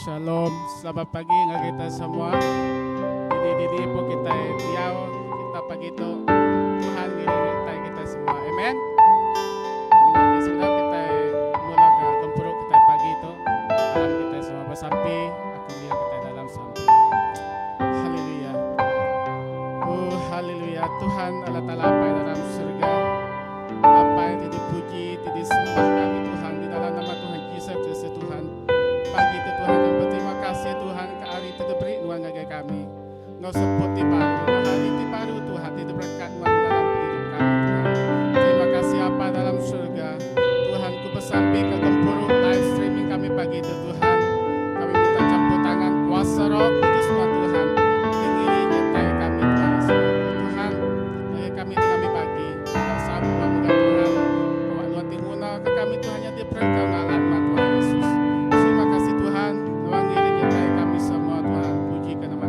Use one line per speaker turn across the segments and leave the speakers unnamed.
Shalom, selamat pagi nga kita semua. Didi po kita diyaw, kita pagi itu Tuhan ngiling kita semua. Amen. Minati sila kita mula ka gempuruk kita pagi itu. Alam kita semua bersampai, aku bilang kita dalam sampai. Haleluya. Haleluya. Tuhan Allah Ta'ala apa yang dalam surga, apa yang dipuji, disembah kami Tuhan di dalam nama Tuhan Yesus Kristus Tuhan. Pagi itu Tuhan yang berterima kasih Tuhan ke hari itu diberi nuan ngagai kami. Ngau seperti baru, hari itu baru Tuhan itu berkat nuan dalam hidup kami Tuhan. Terima kasih apa dalam surga Tuhan ku bersampai ke gempuruk live streaming kami pagi itu Tuhan. Kami minta campur tangan kuasa Roh Kudus Tuhan. Dengirin nyertai kami Tuhan. Tuhan kami pagi bersama dengan Tuhan. Bawa nuan timuna ke kami Tuhan yang diperengkau ngalat Tuhan Yesus. Terima kasih Tuhan, Tuhan ngiring nyertai kami semua Tuhan. Puji ke nama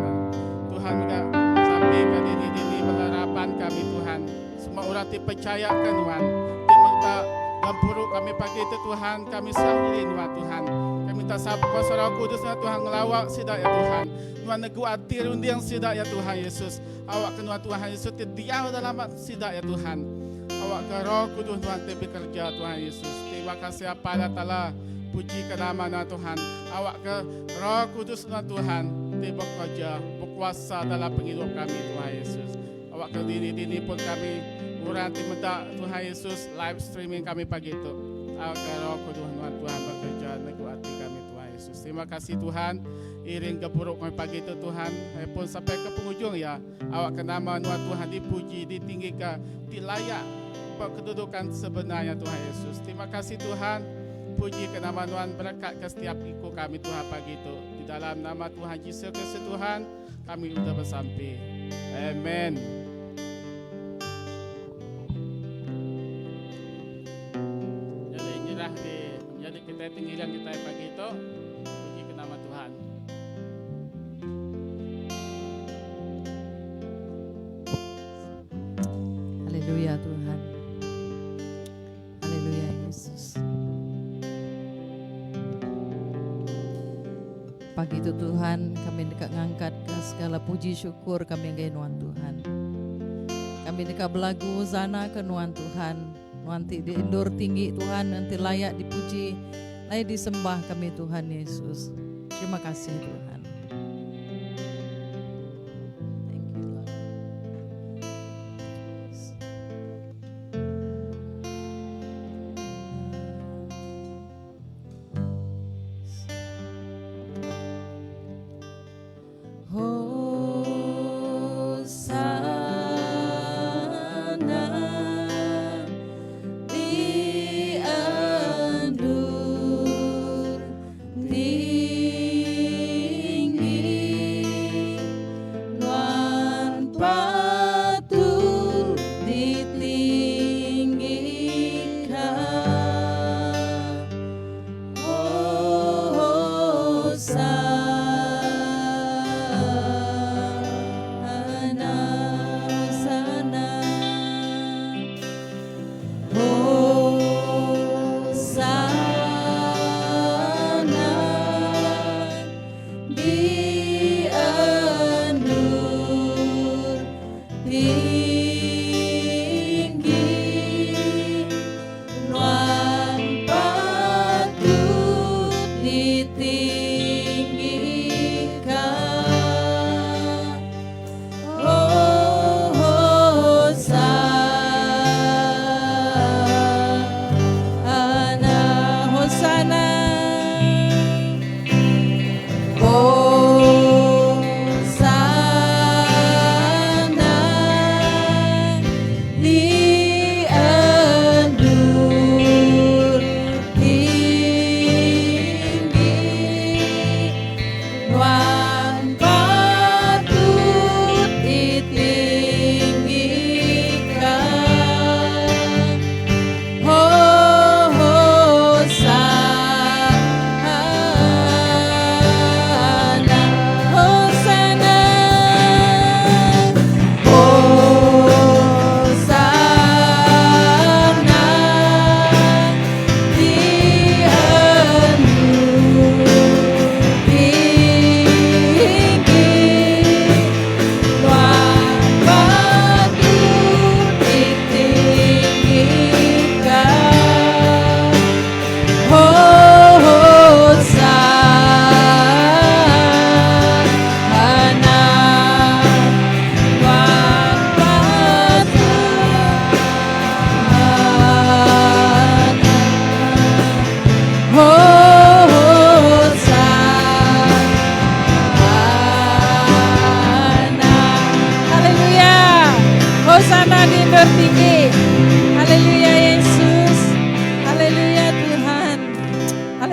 Tuhan juga sampai ke dini pengharapan kami Tuhan. Semua orang dipercayakan Tuhan. Diminta gampuruk kami pagi itu Tuhan, kami sahirin Tuhan. Kami minta sabar kuasa Roh Kudus Tuhan ngelawak sidak ya Tuhan. Tuhan neguati rundiang sidak ya Tuhan Yesus. Awak kenal Tuhan Yesus diam dalam sidak ya Tuhan. Awak ke Roh Kudus Tuhan bekerja Tuhan Yesus. Terima kasih apa Allah. Puji ke nama Tuhan. Awak ke Roh Kudus Tuhan bekerja berkuasa dalam penghidup kami Tuhan Yesus. Awak ke dini pun kami murah minta Tuhan Yesus live streaming kami pagi itu. Awak ke Roh Kudus Tuhan bekerja neguati kami Tuhan Yesus. Terima kasih Tuhan. Iring keburuk kami pagi itu Tuhan. Pun sampai ke penghujung ya. Awak ke nama Tuhan dipuji, ditinggikan, dilayak kedudukan sebenarnya Tuhan Yesus. Terima kasih Tuhan. Puji ke nama Tuhan, berkat ke setiap ikut kami Tuhan pagi itu. Di dalam nama Tuhan Yesus Kristus Tuhan, kami sudah bersampai. Amen. Jadi nyerah jadi kita tinggilan kita pagi itu. Puji ke nama Tuhan.
Haleluya Tuhan. Haleluya Yesus. Pagi itu Tuhan kami dekat ngangkat ke segala puji syukur kami ke Nuan Tuhan. Kami dekat belagu zana ke Nuan Tuhan. Nanti diindur tinggi Tuhan, nanti layak dipuji, layak disembah kami Tuhan Yesus. Terima kasih Tuhan. Thank you Lord.
Diandur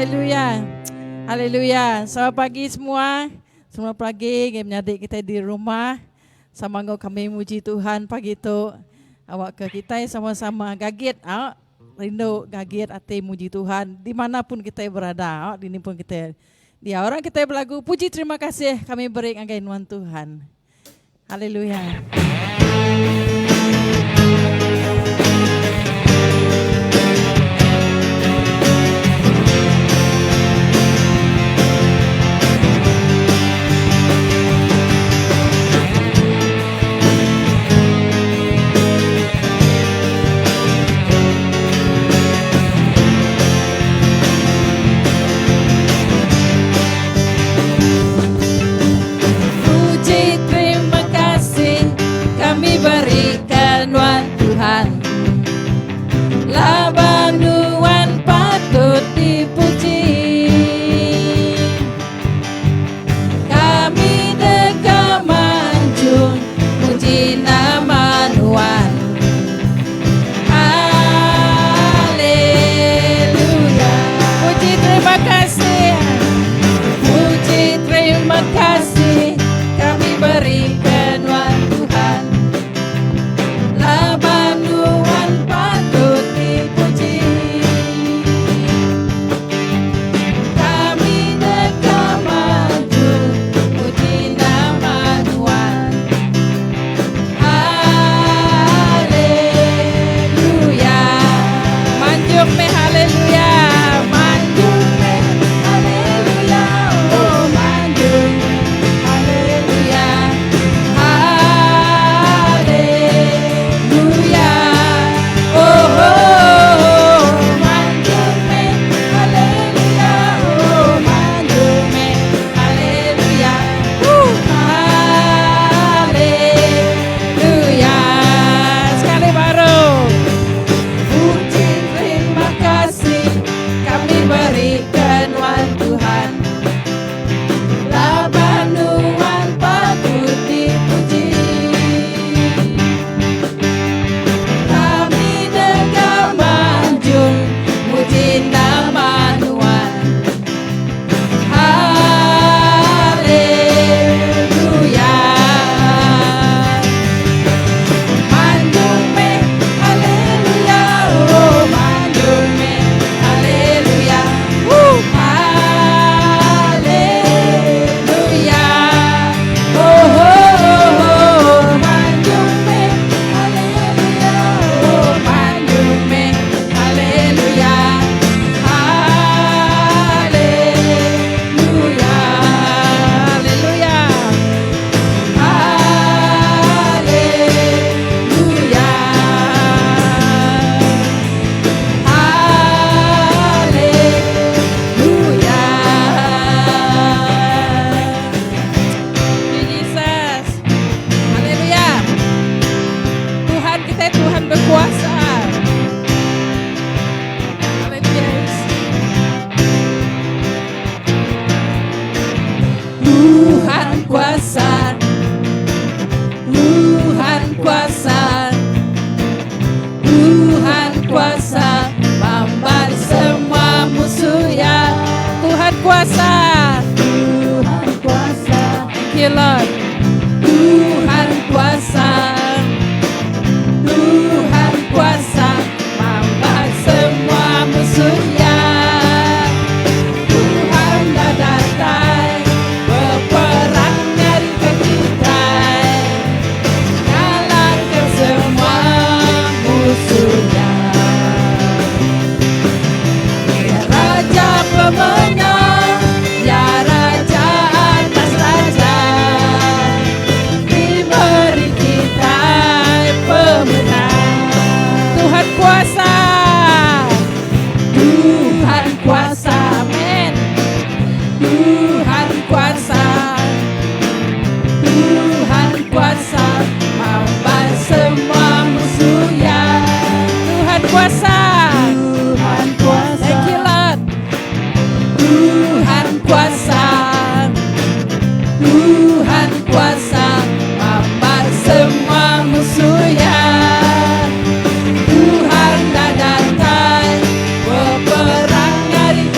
Haleluya. Haleluya. Selamat pagi semua. Selamat pagi adik kita di rumah. Sama kami muji Tuhan pagi itu. Awak ke kita sama-sama gaget. Rindu gaget hati muji Tuhan. Dimanapun kita berada. Di ini pun kita. Dia orang kita berlagu. Puji terima kasih kami beri angkaian Tuhan. Haleluya. Berikan Tuhan labanuan patut dipuji, kami dekat manjung puji nama Tuhan. Haleluya. Puji terima kasih, puji terima kasih kami berikan Tuhan. Labanuan patut dipuji, kami dekat maju puji nama Tuhan. Haleluya. Manjuk me haleluya, manjuk me haleluya, oh manjuk haleluya. Tuhan dah datang, peperang dari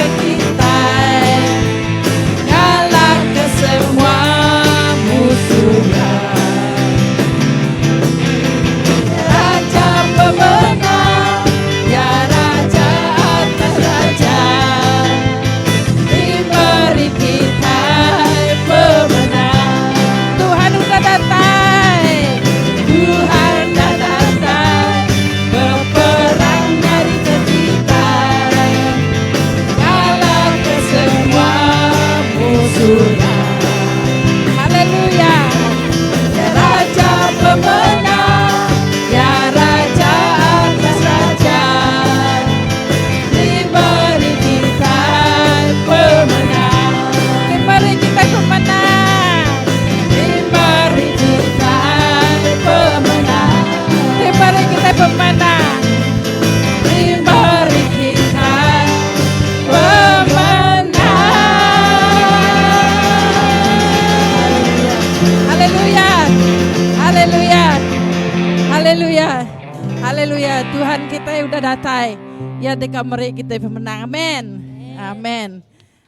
datai. Ya deka meri kita pemenang. Amin. Amin.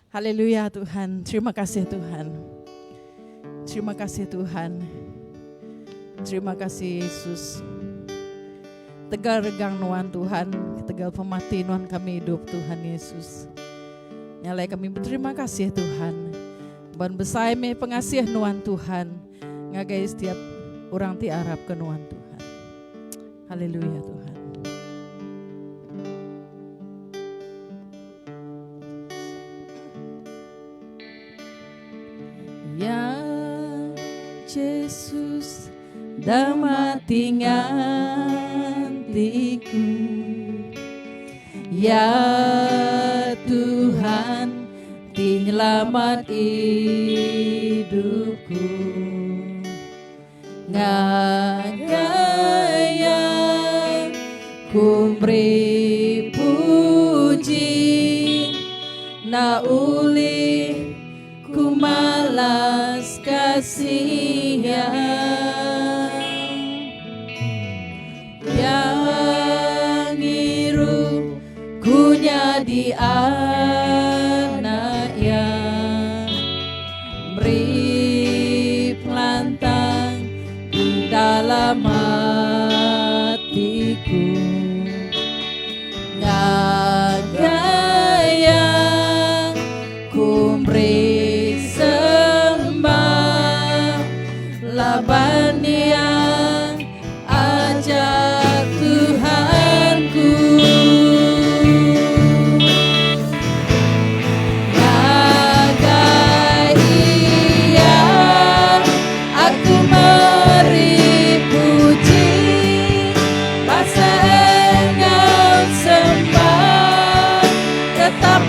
Haleluya Tuhan. Terima kasih Tuhan. Terima kasih Tuhan. Terima kasih Yesus. Tegal regang nuan Tuhan. Tegal pemati nuan kami hidup Tuhan Yesus. Nyalai kami berterima kasih Tuhan. Ban besai me pengasih nuan Tuhan. Ngagai setiap orang ti Arab ke nuan Tuhan. Haleluya Tuhan. Ya Yesus damati ngantiku, ya Tuhan penyelamat hidupku, ngagaya kumri puji na uli ku malas kasihan, yang ngiru ku nyadi anak yang beri pelantang di dalam hatiku, ngagaya kumri laban yang ajak Tuhanku, nagai ia aku meri puji, bahasa engkau sembah tetap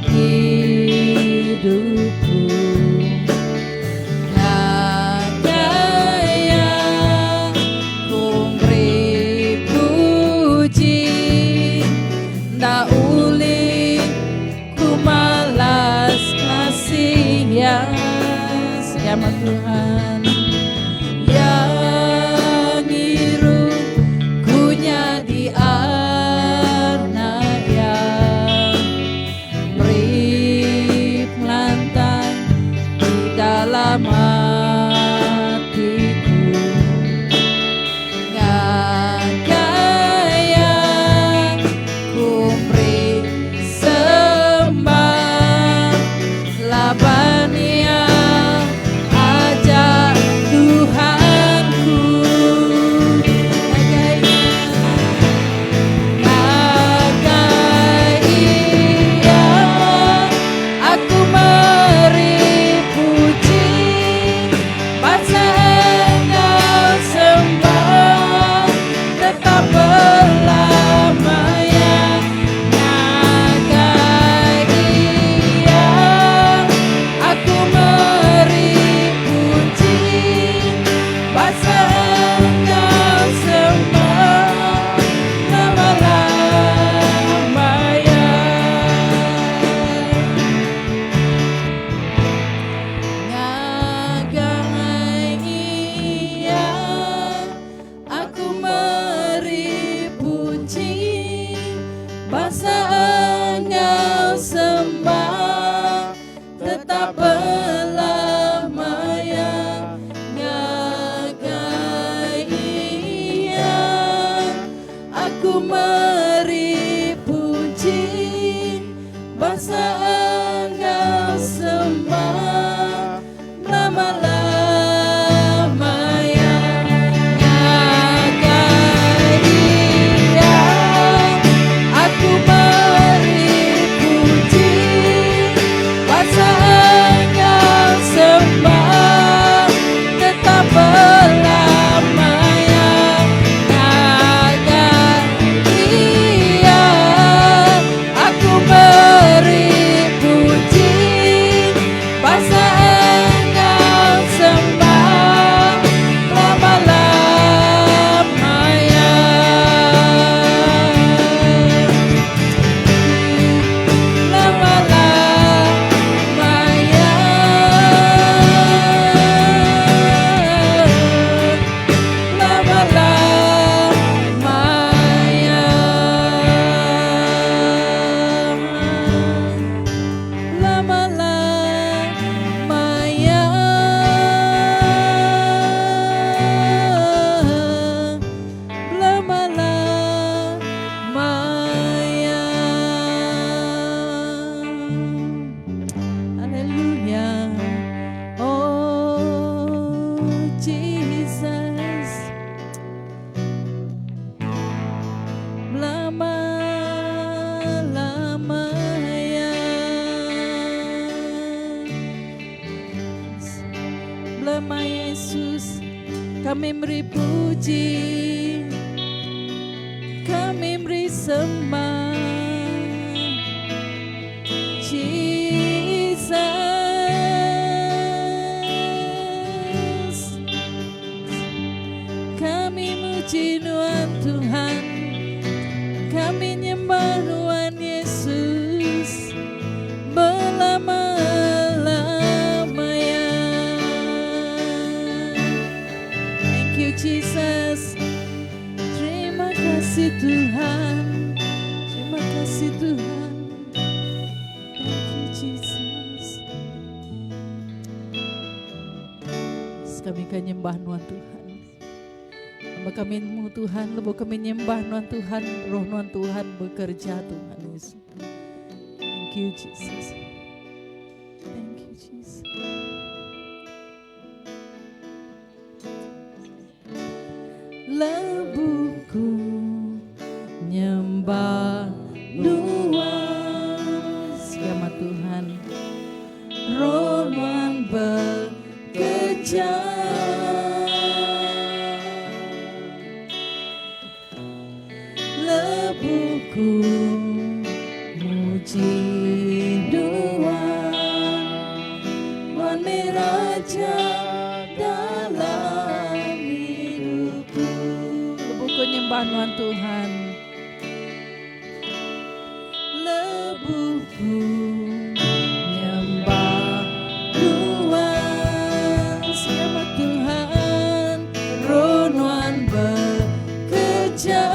hidupku, ngagaya kumri puji nda uli ku malas kasihan, sama Tuhan yang ngiru ku nyadi anak yang beri pelantang di dalam hatiku, ngagaya kumri sembah laban yang ajak Tuhanku, ngagaya aku meri puji, bahasa engkau sembah tetap berlamanya, ngagaya aku meri puji, bahasa engkau sembah lama-lamanya, ngagaya aku meri puji, bahasa engkau sembah tetap berlamanya, ngagaya aku meri puji, bahasa engkau sembah lama-lamanya, ngagaya aku meri puji, bahasa Nama Yesus kami beri puji, kami beri sembah. Jesus, kami muji Tuhan Tuhan, kami nyembah Tuhan Yesus berlama-lamanya. Thank you Jesus. Terima kasih Tuhan, terima kasih Tuhan. Thank you Jesus. Kami kan nyembah Tuhan Tuhan. Hamba kami mu Tuhan, lebo kami nyembah Tuhan Tuhan, roh Tuhan bekerja Tuhan Yesus. Thank you Jesus. Thank you Jesus. Lebuku nyembah Tuhan, siapa Tuhan, roh Tuhan bekerja. Lebuku muji Tuhan, Tuhan Raja dalam hidupku. Lebuku nyembah Tuhan, lebuku nyembah Tuhan, siapa Tuhan, roh Tuhan bekerja.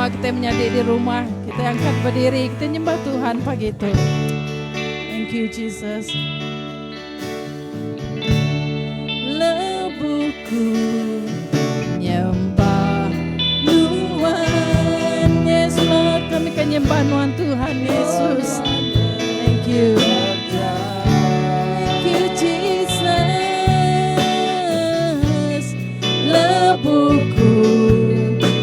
Kita menyadi di rumah, kita angkat berdiri, kita nyembah Tuhan pagi itu. Thank you Jesus. Lebuku nyembah Tuhan Yesus, kami kan nyembah Tuhan Yesus. Thank you. Thank you Jesus. Lebuku nyembah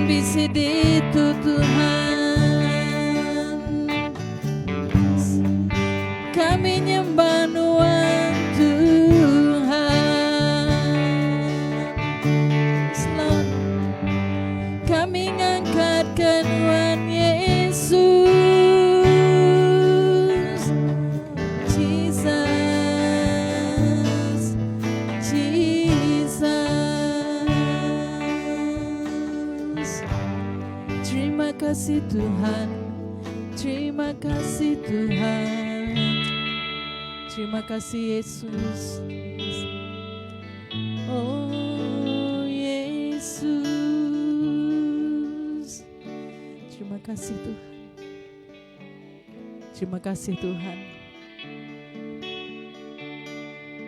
bisi itu Tuhan, kami nyembah Tuhan Tuhan, kami ngangkatkan Tuhan Yesus, Jesus, Jesus. Terima kasih Tuhan, terima kasih Tuhan, terima kasih Yesus. Oh Yesus, terima kasih Tuhan, terima kasih Tuhan.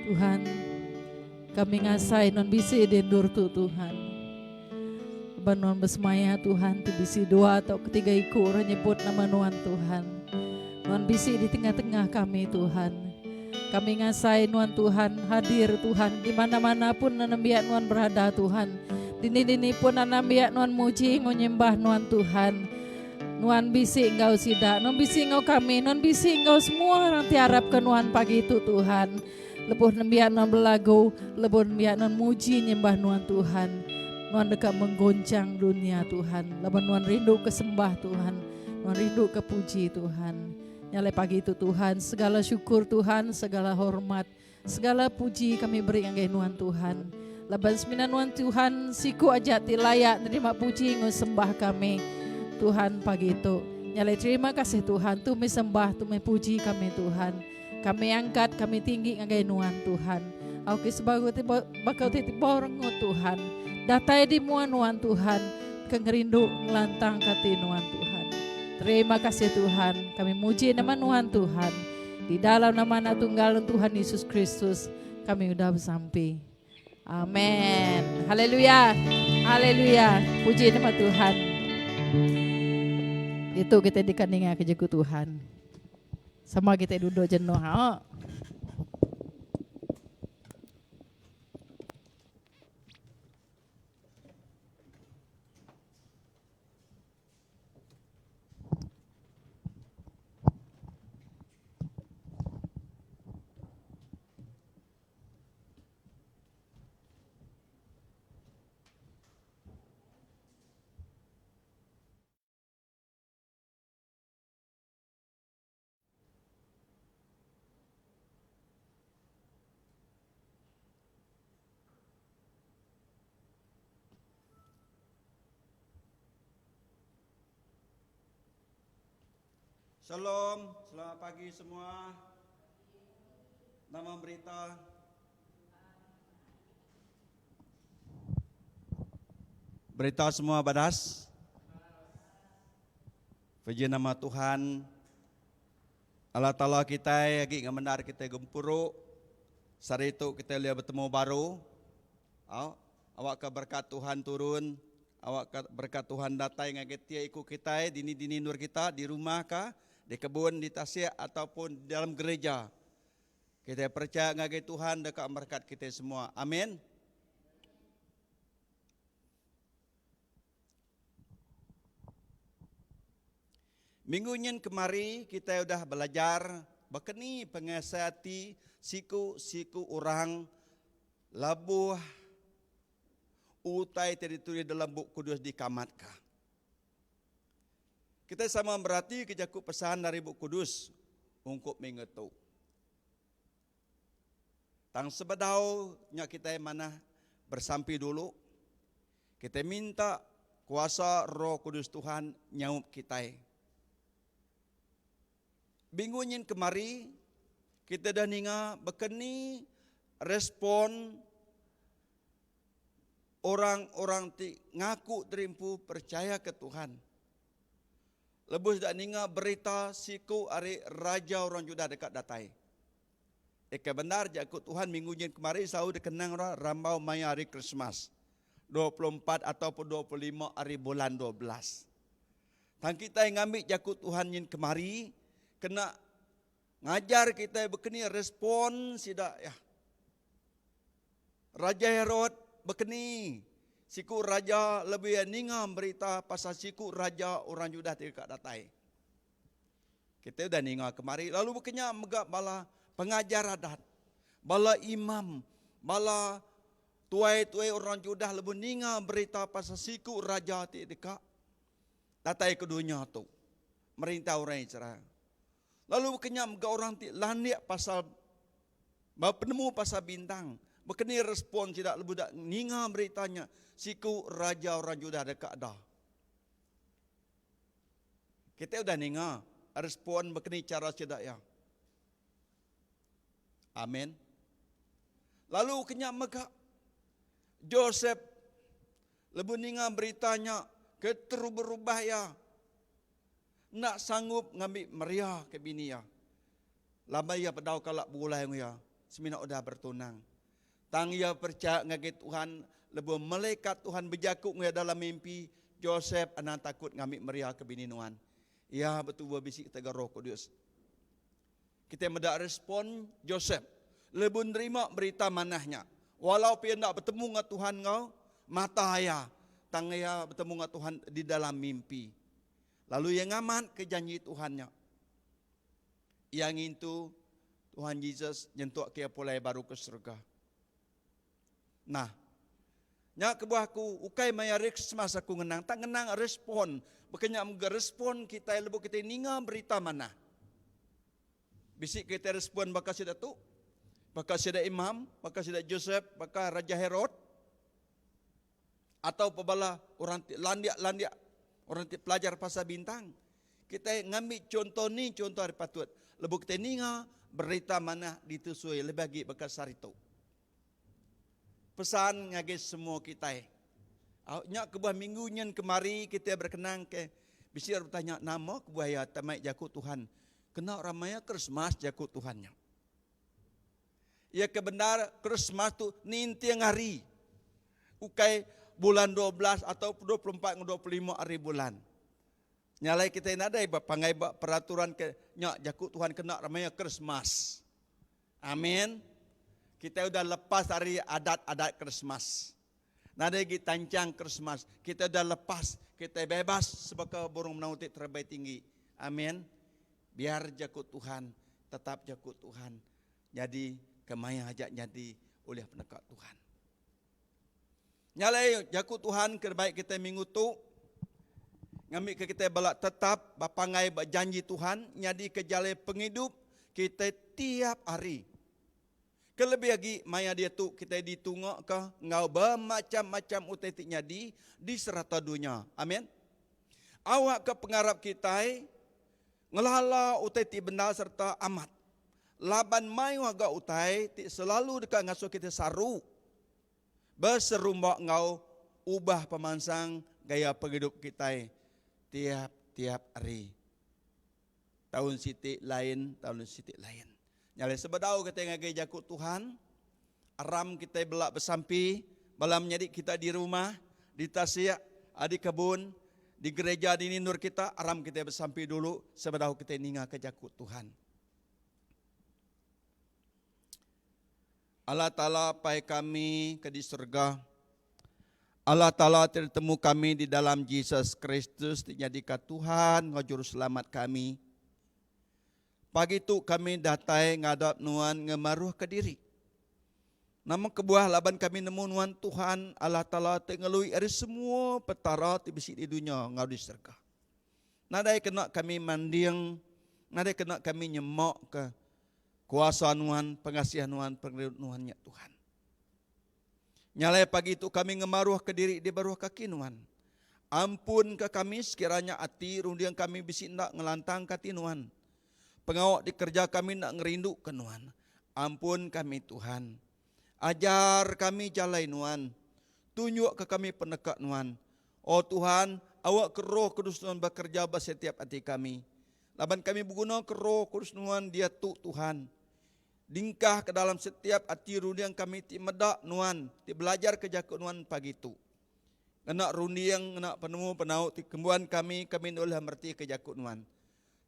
Tuhan, kami ngasai non bisi dendur tu Tuhan. Banon besmaya Tuhan, tu bisi dua atau ketiga iku orang nyebut nama Nuan Tuhan. Nuan bisi di tengah-tengah kami Tuhan. Kami ngasai Nuan Tuhan, hadir Tuhan, di mana-mana pun nanambiak Nuan berada Tuhan. Dini-dini pun nanambiak Nuan muji, ngonyembah Nuan Tuhan. Nuan bisi engkau sidak, Nuan bisi engkau kami, Nuan bisi engkau semua orang tiarap ke Nuan pagi itu Tuhan. Lebuh nembiak Nuan belagu, lebuh nembiak Nuan muji nyembah Nuan Tuhan. Nuan dekat menggoncang dunia Tuhan. Lepas Nuan rindu kesembah Tuhan, Nuan rindu kepuji Tuhan. Nyalai pagi itu Tuhan, segala syukur Tuhan, segala hormat, segala puji kami beri anggai Nuan Tuhan. Lepas semina Nuan Tuhan, siku ajak tilayak nerima puji ngusembah kami Tuhan pagi itu. Nyalai terima kasih Tuhan, tu sembah, tu puji kami Tuhan. Kami angkat, kami tinggi anggai Nuan Tuhan. Aku sebagai bakal tiba orang Tuhan. Datai di Nuan Tuhan, kengerindu ngelantang kati Nuan Tuhan. Terima kasih Tuhan, kami muji nama Nuan Tuhan. Di dalam nama anak tunggal Tuhan Yesus Kristus, kami udah bersampai. Amin. Haleluya, haleluya. Puji nama Tuhan. Itu kita dikandingan kejaku Tuhan. Sama kita duduk jenuh.
Shalom, selamat pagi semua. Nama berita semua badas. Puji nama Tuhan. Allah Ta'ala kita lagi ngamandar kita gempuru. Sari itu kita lihat bertemu baru. Awak ke berkat Tuhan turun. Awak ke berkat Tuhan datang ngagetia ikut kita dini nur kita di rumah kah, di kebun, di tasya ataupun di dalam gereja. Kita percaya ngagai Tuhan dekat berkat kita semua. Amin. Minggu nyen kemari kita udah belajar bekeni pengasati siku orang labuh utai teritori dalam buku kudus di Kamatka. Kita sama berarti kejaku pesan dari buku kudus untuk mengetuk. Tang sebedau nya kita mana bersampi dulu. Kita minta kuasa Roh Kudus Tuhan nyaup kita. Mingguin kemari kita dah ninga bekeni respon orang-orang ngaku terimpu percaya ke Tuhan. Lebih dah ninga berita siku ari raja orang Juda dekat datai. Eka benar jakut Tuhan mingguin kemari sahur dikenang rambau maya hari Christmas. 24 ataupun 25 hari bulan 12. Tang kita yang ngambil jakut Tuhan yin kemari kena ngajar kita bekeni respon sida ya. Raja Herod bekeni siku raja lebih ninga berita pasal siku raja orang Yudah dekat datai. Kita udah ninga kemari, lalu bukannya megak bala pengajar adat, bala imam, bala tuai-tuai orang Yudah lebih ninga berita pasal siku raja dekat datai keduanya tu. Merintah orang Israel. Lalu bukannya megak orang landiak pasal penemu pasal bintang. Berkini respon tidak lebih dak ninga beritanya siku raja orang Yudah dekat dah. Kita udah ninga respon berkini cara tidak ya. Amin. Lalu kenya megak Joseph lebih ninga beritanya keteru berubah ya. Nak sanggup ngambil Maria ke bini ya. Lama ia pedau kalak bulai ya. Semina udah bertunang. Tang ia percaya ngaget Tuhan, lebih malaikat Tuhan berjakuk ngaya dalam mimpi Joseph anak takut ngambil Maria ke bini Nuan. Ya betul bisik tegar Roh Kudus. Kita mendak respon Joseph, lebih nerima berita manahnya. Walau dia nak bertemu dengan Tuhan ngau, mata ya, tang ia bertemu dengan Tuhan di dalam mimpi. Lalu yang aman ke janji Tuhannya. Yang itu Tuhan Yesus nyentuh ke pulai baru ke surga. Nah, nyak kebuahku, ukai maya Christmas aku ngenang, tak ngenang respon. Bukannya respon kita lebu kita ninga berita mana. Bisik kita respon bakal sida tu, bakal sida imam, bakal sida Joseph, bakal Raja Herod, atau pebala orang landiak orang pelajar pasal bintang. Kita ngambil contoh ni, contoh hari patut. Lebu kita ninga berita mana ditusui lebih bagi bakal sarito. Pesan ngage semua kita. Nyak kebuah minggu nyen kemari kita berkenang ke bisir bertanya nama kebuah ya tamai jaku Tuhan. Kena ramai Christmas jaku Tuhannya. Ya kebenar Christmas tu nintiang hari. Ukai bulan 12 atau 24 25 hari bulan. Nyalai kita nadai pangai peraturan ke nyak jaku Tuhan kena ramai Christmas. Amin. Kita udah lepas dari adat-adat Christmas. Nada kita tancang Christmas. Kita udah lepas. Kita bebas sebagai burung menauti terbaik tinggi. Amin. Biar jakut Tuhan. Tetap jakut Tuhan. Jadi kemaya hajat jadi oleh pendekat Tuhan. Nyalai jakut Tuhan terbaik kita minggu tu. Ngambil ke kita balak tetap. Bapangai janji Tuhan. Jadi kejalai penghidup. Kita tiap hari. Kelebih lagi maya dia tu kita ditungak ke ngau bermacam-macam utetiknya di serata dunia. Amin. Awak ke pengarap kita ngelala utetik benda serta amat. Laban mai waga utai selalu dekat ngasuh kita saru. Berserumbak ngau ubah pemansang gaya penghidup kita tiap hari. Tahun sitik lain, tahun sitik lain. Nyalai sebedau kita ngagai jakut Tuhan. Aram kita belak bersampi. Malam menjadi kita di rumah. Di tasya, di kebun. Di gereja, di ninur kita. Aram kita bersampi dulu. Sebedau kita ninga ke jakut Tuhan. Allah Ta'ala pai kami ke di surga. Allah Ta'ala tertemu kami di dalam Yesus Kristus. Dijadikan Tuhan ngajur selamat kami. Pagi tu kami datai ngadap nuan ngemaruh ke diri. Namun kebuah laban kami nemu nuan Tuhan Allah Ta'ala tengelui dari semua petara tibisi di dunia ngau di surga. Nadai kena kami mandiang, nadai kena kami nyemok ke kuasa nuan, pengasihan nuan, pengelut nuannya Tuhan. Nyalai pagi tu kami ngemaruh ke diri di baruh kaki nuan. Ampun ke kami sekiranya hati rundiang kami bisi nak ngelantang kati nuan. Pengawak di kerja kami nak ngerindu ke Nuan. Ampun kami Tuhan. Ajar kami jalai Nuan. Tunjuk ke kami pendekat Nuan. Oh Tuhan, awak ke Roh Kudus Nuan bekerja setiap hati kami. Laban kami berguna ke Roh Kudus Nuan dia tu Tuhan. Dingkah ke dalam setiap hati rundiang kami ti medak Nuan. Ti belajar ke jakut Nuan pagi tu. Kena rundiang, kena penemu penau ti kembuan kami oleh merti ke jakut Nuan.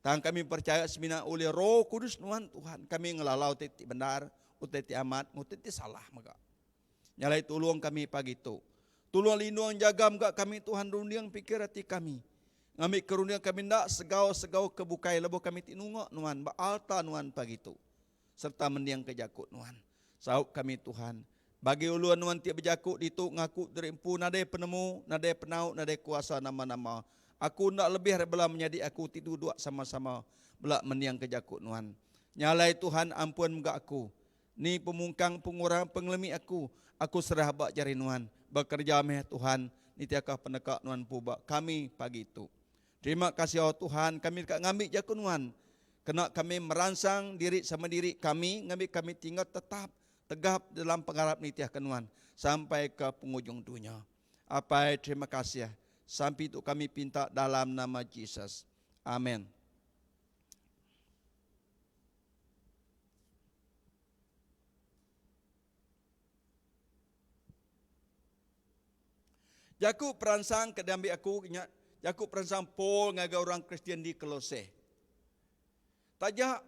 Tang kami percaya semina oleh Roh Kudus Nuan Tuhan. Kami ngelalau titik benar, uteti amat, uteti salah maka. Nyalai tolong kami pagi itu. Tolong lindung jaga mga kami Tuhan, rundiang pikir hati kami. Ngambil karunia kami nak segau-segau kebukai lebo kami tinungok nuan, ba alta nuan pagitu. Serta mendiang kejakut nuan. Sauk kami Tuhan. Bagi uluan nuan tiap berjakut itu ngaku derimpu nadai penemu, nadai penau, nadai kuasa nama-nama. Aku nak lebih belah menjadi aku tidur dua sama-sama belah mendiang kejakut nuan. Nyalai Tuhan ampun mga aku. Ni pemungkang pengurang pengelemi aku. Aku serah bak jari nuan. Bekerja meh Tuhan, nitiakah penekak nuan pubak kami pagi itu. Terima kasih oh Tuhan, kami dekat ngambil jakun nuan. Kena kami merangsang diri sama diri kami, ngambil kami tinggal tetap tegap dalam pengharap nitiah kenuan sampai ke penghujung dunia. Apa terima kasih. Sampai itu kami pinta dalam nama Yesus. Amin. Jaku peransang kedambi aku ingat jaku peransang Paul ngaga orang Kristian di Kolose. Tajak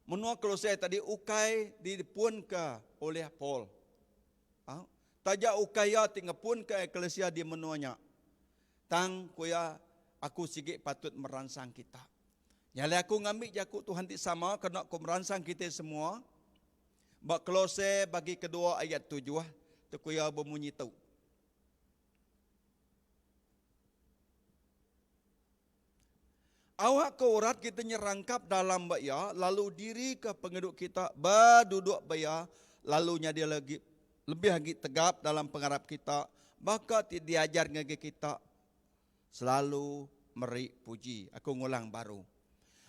menua Kolose tadi ukai dipun ke oleh Paul. Tajak ukaya tinggal pun ke eklesia di menuanya. Tang kuya aku sigit patut meransang kita. Nyala aku ngambil jaku Tuhan ti sama kena aku meransang kita semua. Bak Kolose bagi kedua ayat 7 tu kuya bemunyi tau. Awak ke urat kita nyerangkap dalam baya, lalu diri ke pengeduk kita berduduk baya, lalunya dia lagi lebih lagi tegap dalam pengharap kita, maka diajar ngagi kita selalu meri puji. Aku ngulang baru.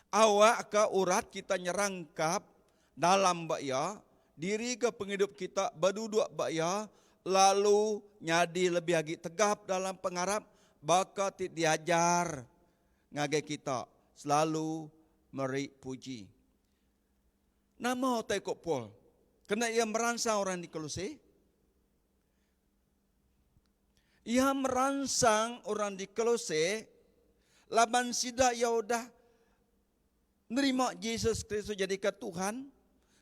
Awak ke urat kita nyerangkap dalam baya, diri ke penghidup kita berduduk baya, lalu nyadi lebih lagi tegap dalam pengharap, maka diajar ngagai kita selalu meri puji. Nama Taikok Paul, kena ia merangsang orang di Kolose. Ia merangsang orang di Kolose, laban sida ia udah nerima Yesus Kristus jadi ke Tuhan.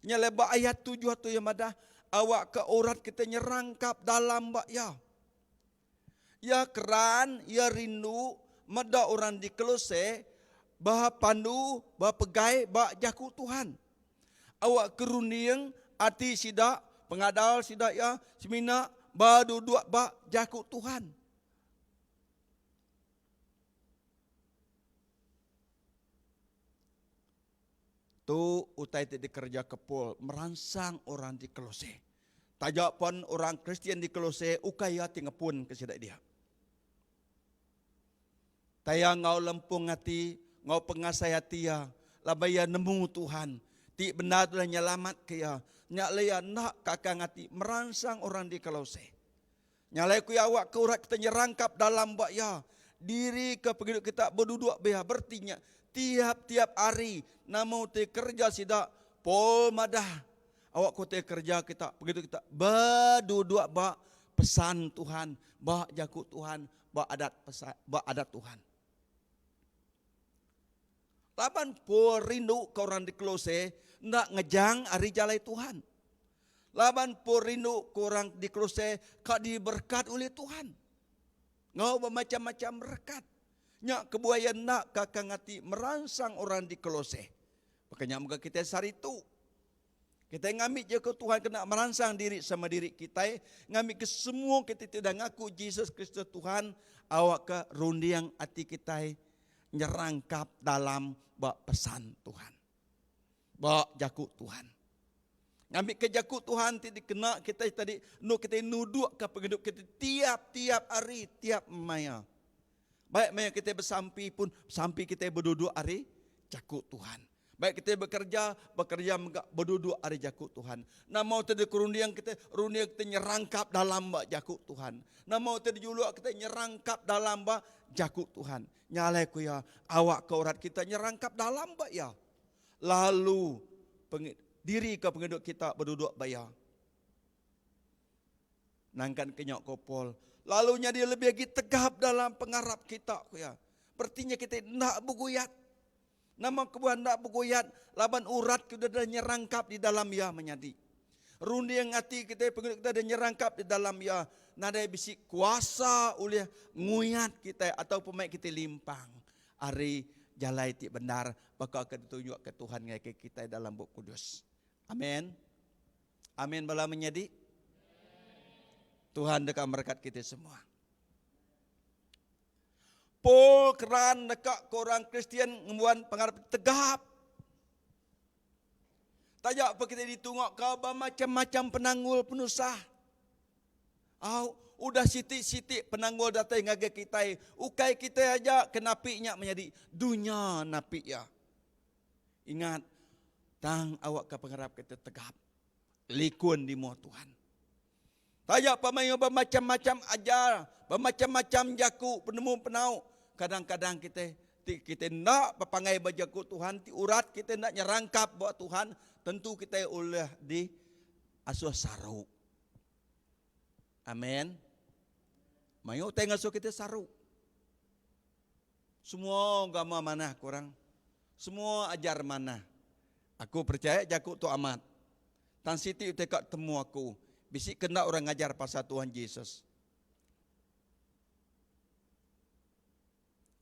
Nyaleba ayat 7 tu yang ada awak ke urat kita nyerangkap dalam bak ya. Ya keran, ya rindu mada orang di Kolose bah pandu, bah pegai, bah jaku Tuhan. Awak kerunding ati sida, pengadal sida ya, semina bah duduk bah jaku Tuhan. Tu utai ti dikerja kepul merangsang orang di Kolose. Tajak pun orang Kristian di Kolose ukaya tingapun kesidak dia. Taya ngau lempung hati, ngau pengasai hati ya, labaya nemu Tuhan. Ti benar tu nyelamat kaya, nyak leya nak kakang hati merangsang orang di Kolose. Nyalai ku awak ke urat kita nyerangkap dalam bak ya, diri ke penghidup kita berduduk beha bertinya tiap-tiap hari namu te kerja sida Paul madah. Awak ku te kerja kita begitu kita berduduk bak pesan Tuhan, bak jaku Tuhan, bak adat pesan, bak adat Tuhan. Laban Paul rindu ke orang di Kolose nak ngejang hari jalai Tuhan. Laban Paul rindu ke orang di Kolose kak diberkat oleh Tuhan. Ngau bermacam-macam berkat. Nyak kebuayan nak kakang hati merangsang orang di Kolose. Makanya moga kita sari itu. Kita ngambil je ke Tuhan kena merangsang diri sama diri kita. Ngambil ke semua kita tidak ngaku Yesus Kristus Tuhan. Awak ke rundiang hati kita nyerangkap dalam bak pesan Tuhan. Bak jaku Tuhan. Ngambil ke jaku Tuhan tidak kena kita tadi kita nuduk ke penghidup kita tiap-tiap hari, tiap maya. Baik maya kita bersampi pun sampai kita berduduk hari jaku Tuhan. Baik kita bekerja berduduk hari jaku Tuhan. Nah mau tadi kerundiang kita nyerangkap dalam bak jaku Tuhan. Nah mau tadi juluk kita nyerangkap dalam bak jaku Tuhan. Nyalai ku ya awak ke urat kita nyerangkap dalam bak ya. Lalu diri ke penghidup kita berduduk baya. Nangkan kenyok kopol. Lalunya dia lebih lagi tegap dalam pengharap kita ku ya. Berartinya kita nak bergoyat. Nama kebuan nak bergoyat. Laban urat kita dah nyerangkap di dalam ya menyadi. Rundiang hati kita, penghidup kita dan nyerangkap di dalam ya. Nadai bisi kuasa oleh nguyat kita atau pemain kita limpang. Ari jalai ti benar, bakal akan ditunjuk ke Tuhan ngake kita dalam Buku Kudus. Amin. Amin bala menjadi. Tuhan dekat berkat kita semua. Pol keran dekat korang Kristian ngemuan pengarap tegap. Tajak apa kita ditungok kau macam-macam penanggul penusah. Udah sitik-sitik penanggul datang ngage kita. Ukai kita aja kenapinya menjadi dunia napi ya. Ingat, tang awak ke pengarap kita tegap. Likun di muat Tuhan. Tajak pemain bermacam-macam ajar, bermacam-macam jaku, penemu penau. Kadang-kadang kita nak papangai bajaku Tuhan, ti urat kita nak nyerangkap buat Tuhan, tentu kita oleh di asuh saru. Amin. Mayu tengah asuh kita saru. Semua agama mana kurang? Semua ajar mana? Aku percaya jaku tu amat. Tan Siti utekat temu aku. Bisik kena orang ngajar pasal Tuhan Yesus.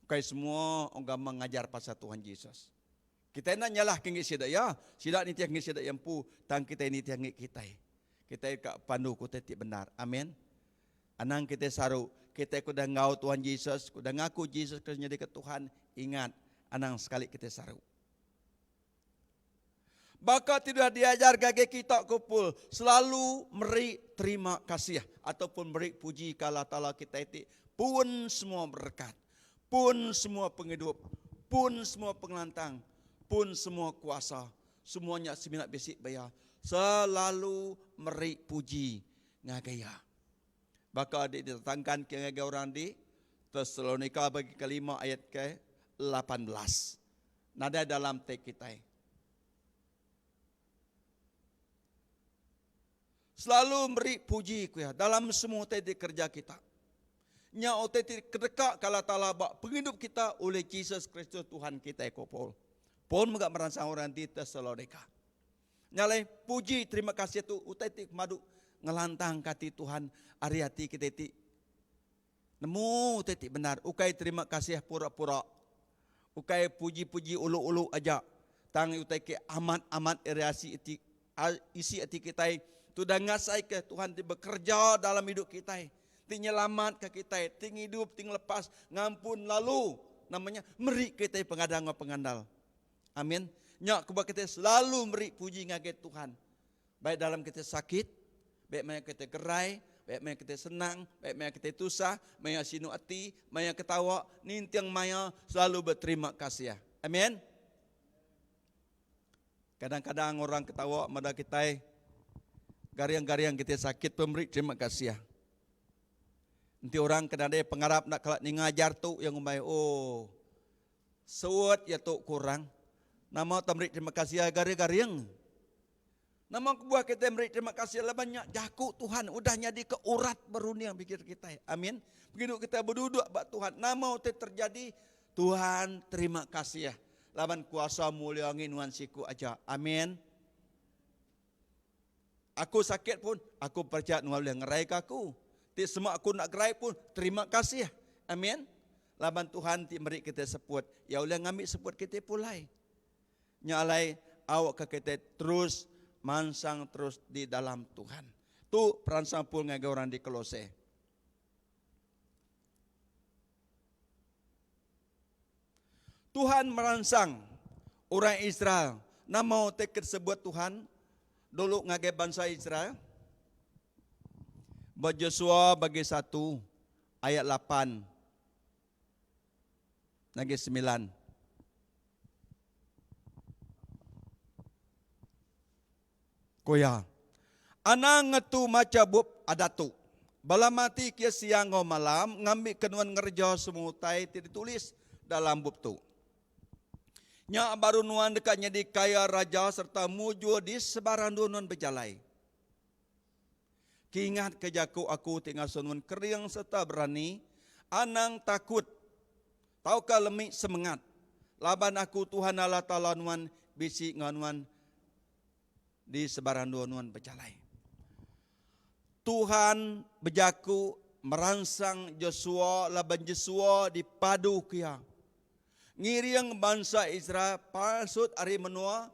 Kai semua orang mengajar pasal Tuhan Yesus. Kita nak nyalah kengit sidak ya. Sidak ni tiang sidak yang pu. Tang kita ni tiang kita. Kita kat pandu kita ti benar. Amin. Anang kita saru. Kita kuda ngau Tuhan Yesus. Kuda ngaku Yesus kerana dekat Tuhan. Ingat. Anang sekali kita saru. Baka tidak diajar gage kita kupul selalu beri terima kasih ataupun beri puji kala tala kita itu pun semua berkat, pun semua penghidup, pun semua pengelantang, pun semua kuasa, semuanya seminat besik bayar selalu beri puji ngagaya. Baka didatangkan ke ngagaya orang di Tesalonika bagi kelima ayat ke 18. Nada dalam teks kita. Selalu beri puji kuya dalam semua titik kerja kita. Nya titik kedekak kala talabak penghidup kita oleh Yesus Kristus Tuhan kita ekopol. Pon megak meransang orang di Tesalonika. Nyalai puji terima kasih tu titik madu ngelantang kati Tuhan ariati kita titik. Nemu titik benar. Ukai terima kasih pura-pura. Ukai puji-puji ulu-ulu aja. Tang utai amat-amat reaksi isi ati kita. Sudah ngasai ke Tuhan bekerja dalam hidup kita. Nyelamat ke kita. Hidup, lepas. Ngampun lalu. Namanya meri kita pengadang-pengandal. Amin. Nyak kubah kita selalu meri puji ngaget Tuhan. Baik dalam kita sakit. Baik maya kita gerai. Baik maya kita senang. Baik maya kita tusah. Maya sinu hati. Maya ketawa. Nintiang maya selalu berterima kasih. Amin. Kadang-kadang orang ketawa pada kita. Gariang-gariang kita sakit pemberi terima kasih. Nanti orang kena ada pengarap nak kelak ni ngajar tu yang umai sewot ya tu kurang. Nama tu beri terima kasih gariang-gariang. Nama buah kita beri terima kasih lah banyak jaku Tuhan udah jadi ke urat beruniang pikir kita. Amin. Begitu kita berduduk bak Tuhan nama tu terjadi Tuhan terima kasih. Laban kuasa mulia nginuan siku aja. Amin. Aku sakit pun, aku percaya Tuhan boleh ngerai ke aku. Tidak semua aku nak gerai pun, terima kasih. Amin. Laban Tuhan beri kita sebut. Ya boleh ngambil sebut kita pulai. Nyalai awak ke kita terus, mansang terus di dalam Tuhan. Tu peransang pun ngagai orang di Kolose. Tuhan meransang orang Israel. Nama teket sebut Tuhan. Dulu ngagai bangsa Israel. Joshua bagi 1 ayat 8. Ngagai 9. Koya. Anang ngetu maca bub adatu. Bala mati kia siang o malam. Ngambil kenuan ngerja semutai tidak ditulis dalam bub tu. Nya baru nuan dekatnya di kaya raja serta mujo di sebarang dunuan berjalai. Kiingat kejaku aku tinggal sunun kering serta berani. Anang takut. Taukah lemik semangat. Laban aku Tuhan Allah Ta'ala nuan bisi nganuan di sebarang dunuan berjalai. Tuhan berjaku merangsang Joshua laban Joshua dipadu kia. Ngiriang bangsa Israel pasut ari menua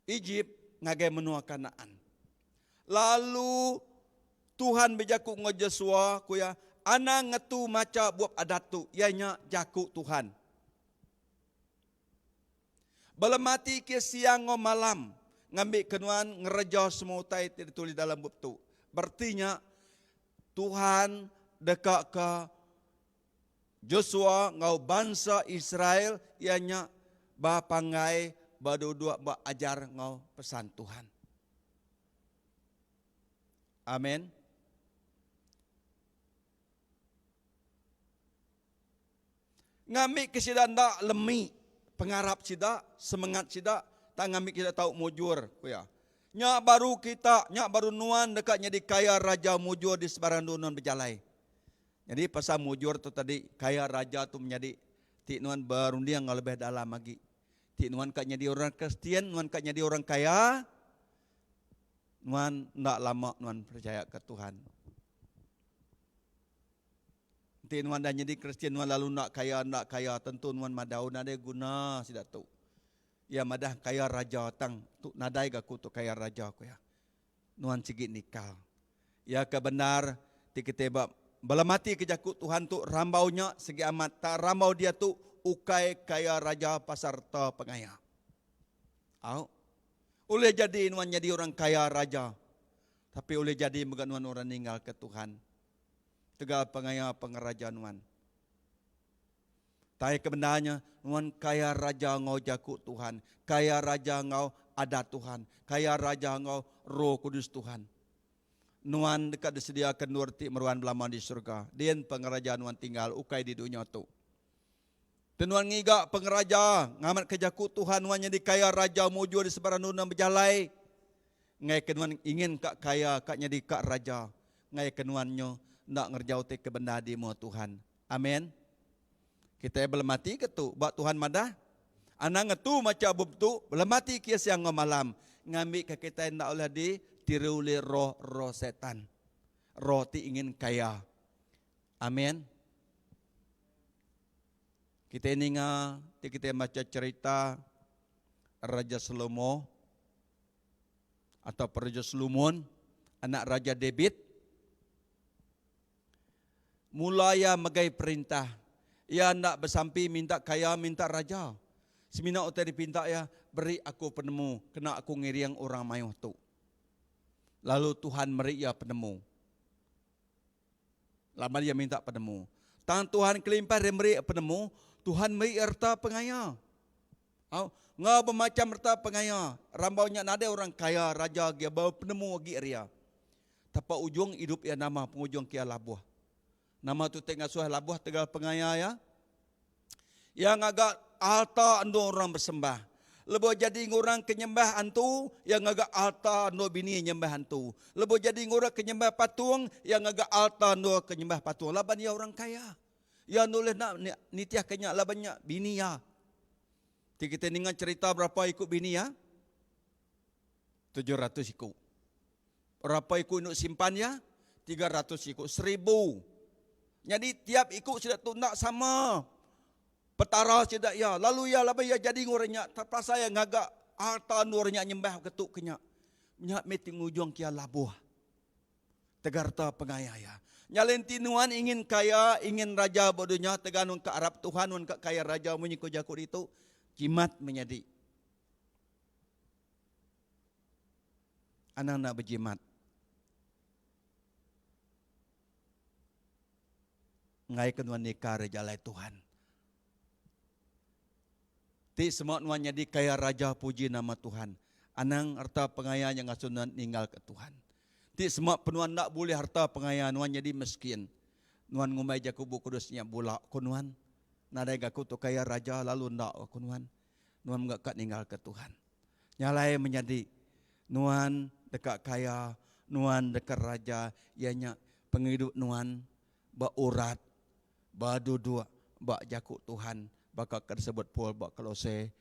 Egypt ngagai menua Kanaan. Lalu Tuhan berjaku ngo Joshua kuya ana ngetu maca buat adatu ianya jaku Tuhan. Balamati ke siang ngo malam ngambil kenuan ngereja semua utai ditulis dalam buku tu. Berartinya Tuhan dekat ke Joshua ngau bangsa Israel ianya bapangai badudua ba ajar ngau pesan Tuhan. Amin. Ngambil kesidan dak lemi pengarap sida semangat sida tak ngambil kita tahu mujur kuya. Nya baru nuan dekatnya di kaya raja mujur di sebarang dunia berjalai. Jadi pasal mujur tu tadi kaya raja tu menjadi ti nuan barundi yang lebih dalam lagi. Ti nuan kak jadi orang Kristen, nuan kak jadi orang kaya. Nuan ndak lama nuan percaya ke Tuhan. Ti nuan dah jadi Kristen nuan lalu nak kaya tentu nuan madau nade guna sidak tu. Ya madah kaya raja tang tu nadai gaku tu kaya raja ku ya. Nuan sigit nikal. Ya kebenar ti kita balamati kejaku Tuhan tu rambaunya segi amat tak rambau dia tu ukai kaya raja pasar ta pengaya. Au. Oleh jadi nuan jadi orang kaya raja. Tapi oleh jadi megan nuan orang ninggal ke Tuhan. Tegal pengaya pengeraja nuan. Tapi kebenarannya nuan kaya raja ngau jaku Tuhan, kaya raja ngau ada Tuhan, kaya raja ngau Roh Kudus Tuhan. Nuan dekat disediakan nurti meruan belama di surga. Dien pengerajaan nuan tinggal ukai di dunia tu. Tenuan ngiga pengeraja ngamat kejaku Tuhan nuan jadi kaya raja mujur di sebarang dunia berjalai. Ngai kenuan ingin kak kaya kak jadi kak raja. Ngai kenuannya nak ngerjau te kebenar di mu Tuhan. Amin. Kita belum mati ke tu, buat Tuhan madah. Anak ngetu macam bubtu, belum mati kia siang malam. Ngambil ke kita nak oleh ditiru oleh roh setan. Roh ti ingin kaya. Amin. Kita ini kita baca cerita Raja Salomo atau Raja Solomon, anak Raja David. Mulai megai perintah. Ia nak bersampi minta kaya, minta raja. Semina utai dipinta ya, beri aku penemu, kena aku ngiriang orang mayuh tu. Lalu Tuhan beri ia penemu. Lama dia minta penemu. Tangan Tuhan kelimpah dia beri penemu, Tuhan beri harta pengaya. Ngau bermacam harta pengaya. Rambaunya nada orang kaya, raja, dia bawa penemu lagi ria. Tapi ujung hidup ia nama, pengujung kia labuh. Nama tu tengah suah labuh tegal pengaya ya. Yang agak alta ando orang bersembah. Lebo jadi orang kenyembah antu yang agak alta ando bini nyembah antu. Lebo jadi orang kenyembah patung yang agak alta ando kenyembah patung. Laban ya orang kaya. Ya nulis nak nitiah kenyak labannya bini ya. Kita dengar cerita berapa ikut bini ya? 700 ikut. Berapa ikut untuk simpan ya? 300 ikut. 1000. Jadi tiap ikut sudah tu nak sama. Petara sudah ya. Lalu ya labah ya jadi ngorenya. Terpaksa yang agak harta nurnya nyembah ketuk kenyak. Nyak meeting ujung kia labuh. Tegarta pengaya. Nyalenti nuan ingin kaya, ingin raja bodohnya. Teganun ke Arab Tuhan, nuan ke kaya raja menyikut jakut itu. Kimat menjadi. Anak-anak berjimat. Ngai kenuan nikah rejalai Tuhan. Ti semua nuan jadi kaya raja puji nama Tuhan. Anang harta pengaya yang asunan tinggal ke Tuhan. Ti semua penuan nak boleh harta pengaya nuan jadi miskin. Nuan ngumai jakubu kudusnya bulak kunuan. Nadai gaku tu kaya raja lalu nak kunuan. Nuan enggak tinggal ke Tuhan. Nyalai menjadi nuan dekat kaya, nuan dekat raja, ianya penghidup nuan baurat. Badudua bak jakuk Tuhan bakal tersebut pul bak Kolose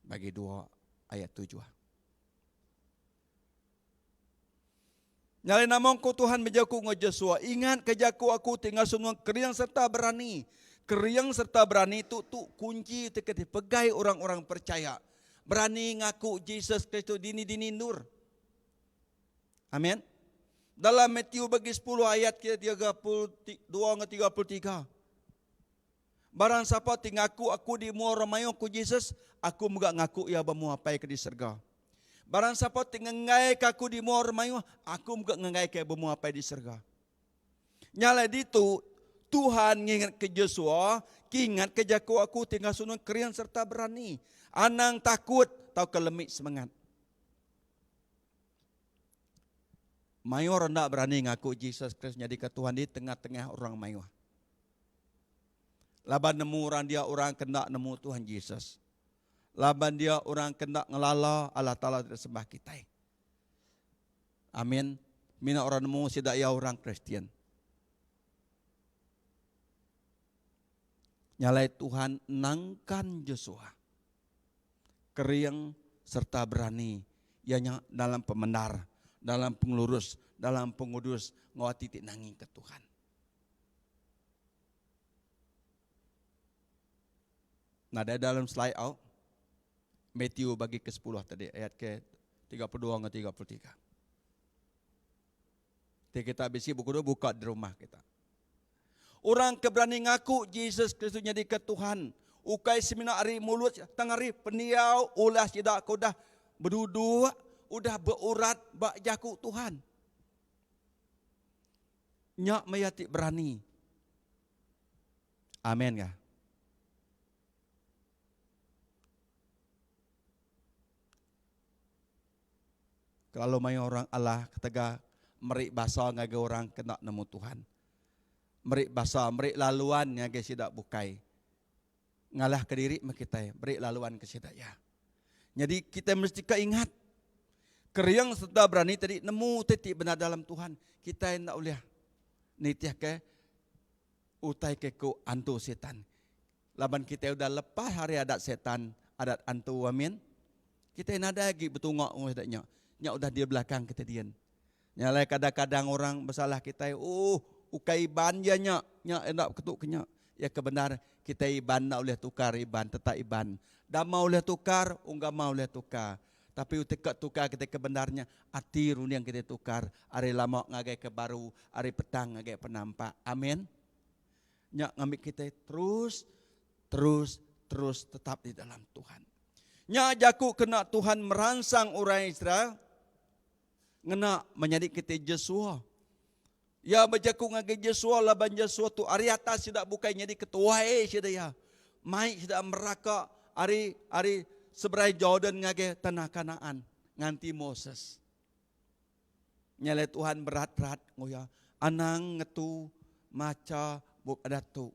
bagi 2 ayat 7. Nyalain namang ko Tuhan menjaku ngo Joshua. Ingat kejaku aku tinggal semua keriang serta berani. Keriang serta berani itu kunci ketika dipegai orang-orang percaya. Berani ngaku Yesus Kristus dini nur. Amin. Dalam Matius bagi 10 ayat ke 32 ke 33. Barang siapa tingaku aku di muara mayo ku Yesus, aku juga ngaku ia bermuapai ke di surga. Barang siapa tingengai kaku di muara mayo, aku juga ngengai ke bermuapai di surga. Nyala itu Tuhan ngingat ke Joshua, ingat ke jaku aku tinggal sunung kerian serta berani. Anang takut tau kelemik semangat. Mayor hendak berani ngaku Yesus Kristus jadi ke Tuhan di tengah-tengah orang mayor. Laban nemu orang dia orang kena nemu Tuhan Yesus. Laban dia orang kena ngelala Allah Ta'ala tidak sembah kita. Amin. Mina orang nemu sidak ya orang Kristen. Nyalai Tuhan nangkan Joshua. Keriang serta berani. Ianya dalam pembenar, dalam pengelurus, dalam pengudus. Ngawati titik nanging ke Tuhan. Nah, ada dalam slide out. Matius bagi ke-10 tadi, ayat ke-32 ke 33. Jadi kita habisi buku itu buka di rumah kita. Orang keberani ngaku Yesus Kristus jadi ke Tuhan. Ukai semina hari mulut, tengari peniau, ulas tidak kau dah berduduk, udah berurat, bak jaku Tuhan. Nyak mayati berani. Amin ya. Kalau main orang Allah kataga merik bahasa ngaga orang kena nemu Tuhan. Merik bahasa, merik laluan ngaga sidak bukai. Ngalah ke diri kita, merik laluan ke sidak ya. Jadi kita mesti ingat keriang serta berani tadi nemu titik benar dalam Tuhan. Kita nak boleh nitiah ke utai ke ku antu setan. Laban kita udah lepas hari adat setan, adat antu amin. Kita nada lagi betul ngak ngedaknya. Nya udah di belakang kita dian. Nyalai kadang-kadang orang bersalah kita, ukai iban ya nya endak ketuk kenya. Ya kebenar kita iban nak boleh tukar iban, tetap iban. Dah mau boleh tukar, enggak mau boleh tukar. Tapi utek tukar kita kebenarnya ati runi yang kita tukar. Hari lama ngagai ke baru, hari petang ngagai penampak. Amin. Nya ngambil kita terus tetap di dalam Tuhan. Nya jaku kena Tuhan merangsang orang Israel. Ngena menjadi kita Joshua. Ya berjaku ngagai Joshua, laban Joshua tu hari atas sudah bukai jadi ketua sudah ya. Mai sudah meraka hari seberai Jordan ngagai tanah Kanaan nganti Moses. Nyalai Tuhan berat-berat ngoya. Anang ngetu maca buk adatu.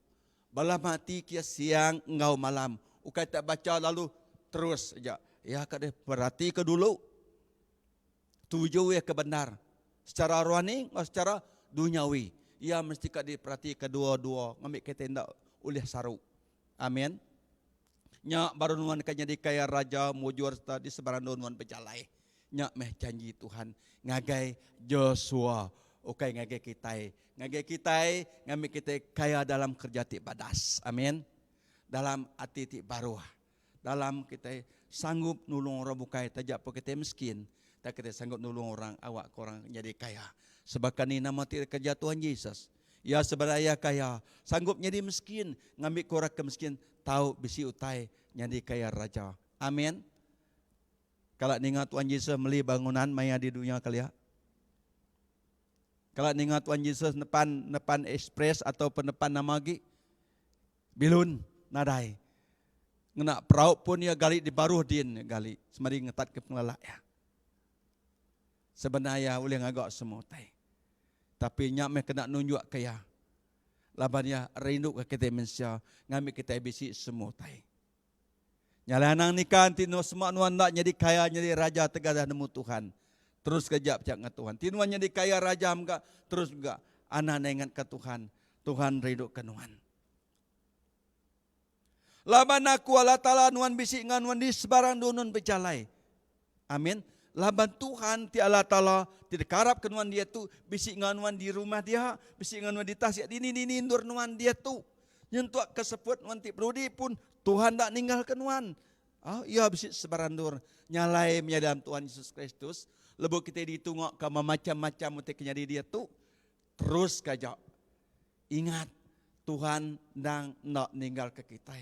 Bala mati kia siang engau malam. Ukai tak baca lalu terus saja. Ya kadeh perhati ke dulu. Tujuh ya kebenar. Secara rohani atau secara duniawi. Ya mesti kak diperhati kedua-dua. Ngambil kita tidak oleh saru. Amin. Nya baru nuan jadi kaya raja mujur di sebarang nuan berjalai. Nya meh janji Tuhan. Ngagai Joshua. Oke ngagai kita. Ngagai kita. Ngambil kita kaya dalam kerja ti badas. Amin. Dalam hati ti baru. Dalam kita sanggup nulung orang bukai. Tajak pun kita miskin. Tak kita sanggup nulung orang awak korang jadi kaya. Sebab ini nama kerja Tuhan Yesus. Ya sebenarnya kaya. Sanggup jadi miskin. Ngambil korang ke miskin. Tahu bisi utai jadi kaya raja. Amin. Kalau ningat Tuhan Yesus beli bangunan maya di dunia kali ya. Kalau ningat Tuhan Yesus nepan ekspres atau penepan nama lagi. Bilun nadai. Ngena perahu pun ya gali di baruh din gali. Semari ngetat ke pengelola ya. Sebenarnya boleh ngagak semua tai. Tapi nyak me kena nunjuk kaya. Labannya rindu ke kita manusia. Ngambil kita bisi semua tai. Nyalanang nikah tino semua nuan nak jadi kaya jadi raja tegadah nemu Tuhan. Terus kejap cak ngat Tuhan. Tinuan jadi kaya raja enggak terus enggak anak ingat ke Tuhan. Tuhan rindu ke nuan. Laban aku Allah Ta'ala nuan bisi ngan nuan di sebarang dunun berjalai. Amin. laban Tuhan ti Allah Ta'ala ti dekarap ke nuan dia tu bisi nganuan di rumah dia, bisi nganuan di tas ini indur nuan dia tu. Nyentuak keseput nuan ti prodi pun Tuhan tak ninggal ke nuan. Ia bisi sebarandur nyalai menyadam Tuhan Yesus Kristus. Lebu kita ditungok ke macam-macam utik nyadi dia tu. Terus kajak. Ingat Tuhan nang nak ninggal ke kita.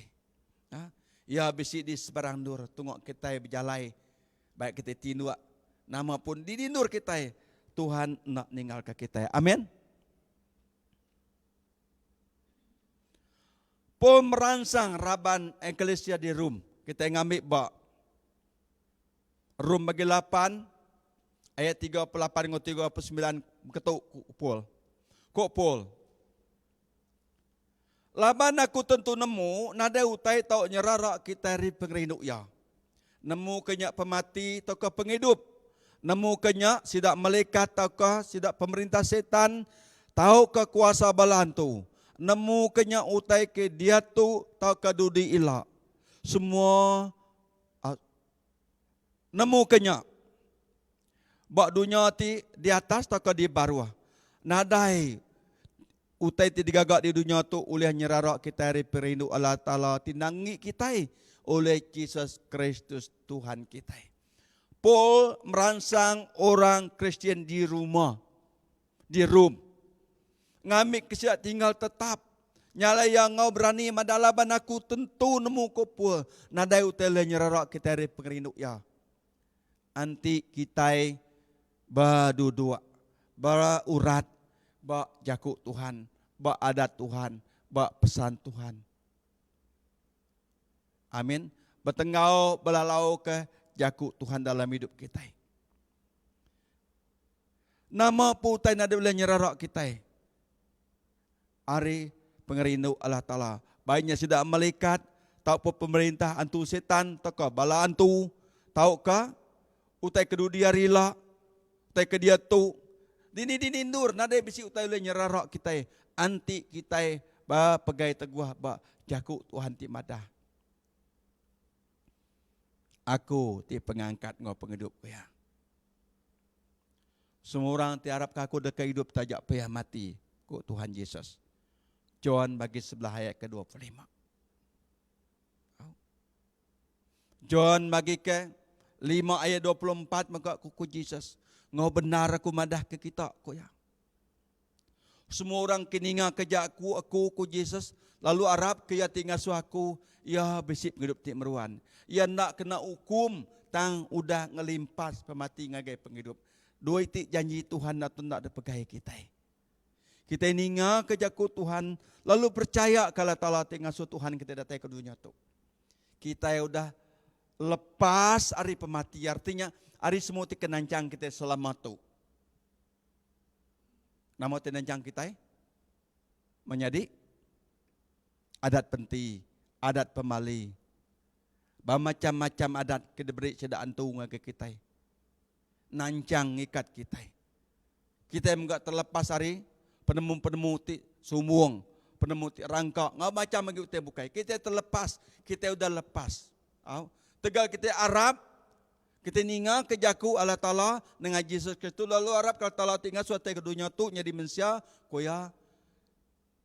Ia bisi di sebarandur tungok kita berjalai. Baik kita tinduk nama pun didindur kita. Tuhan nak ninggal ke kita. Amin. Pemeransang raban eklesia di Rom. Kita ngambil bak. Rom bagi 8 ayat 38 hingga 39 ketuk Paul. Kok Paul? Laban aku tentu nemu nada utai tau nyerarak kita ri pengerinduk ya. Nemu kenyak pemati atau penghidup. Nemu kenyak sidak malaikat atau sidak pemerintah setan tahu ke kuasa balantu. Nemu kenyak utai ke dia tu tau ke dudi ilah. Semua nemu kenyak. Bak dunia ti di atas atau ke di bawah. Nadai utai ti digagak di dunia tu oleh nyerarak kita ri perindu Allah Ta'ala tinangi kita oleh Yesus Kristus Tuhan kita. Paul merangsang orang Kristian di rumah, di Rom. Ngamik kesiap tinggal tetap. Nyala yang ngau berani madalaban aku tentu nemu kopul. Nadai utele nyerarak kita ri perindu ya. Anti kita berdua, berurat, bak jakuk Tuhan, bak adat Tuhan, bak pesan Tuhan. Amin. Bertengau belalau ke jakuk Tuhan dalam hidup kita. Nama putai nada boleh nyerarak kita. Ari pengerindu Allah Ta'ala. Baiknya sudah malaikat, tahu pemerintah antu setan, tahu bala antu, tahu ka utai kedua dia rila, utai ke dia tu. Dini nur nada bisi utai boleh nyerarak kita. Anti kita ba pegai teguh ba jakuk Tuhan ti madah. Aku ti pengangkat ngau penghidup ya. Semua orang ti harap aku dekat hidup tajak payah mati ku Tuhan Yesus. John bagi 11 ayat ke-25. John bagi ke 5 ayat 24 maka ku Yesus. Ngau benar aku madah ke kita ku ya. Semua orang keninga kejak aku ku Yesus. Lalu Arab ke ya tinggal suaku. Ya besip hidup ti meruan. Ya nak kena hukum tang udah ngelimpas pemati ngagai penghidup. Dua itik janji Tuhan nak tundak ada pegai kita. Kita ninga kejaku Tuhan. Lalu percaya kalau Ta'ala ngasuh Tuhan kita datang ke dunia tu. Kita udah lepas hari pemati. Artinya hari semua ti kenancang kita selamat tu. Nama kenancang kita menjadi adat penti, adat pemali. Macam-macam adat kita beri sedak antung ke kita. Nancang ikat kita. Kita enggak terlepas hari penemu-penemu ti sumuang, penemu ti rangka, ngau macam bagi kita bukai. Kita terlepas, kita udah lepas. Tegal kita Arab, kita ninga ke jaku Allah Ta'ala dengan Yesus Kristus. Lalu Arab kalau Ta'ala tinggal suatu ke dunia tu nyadi manusia, koya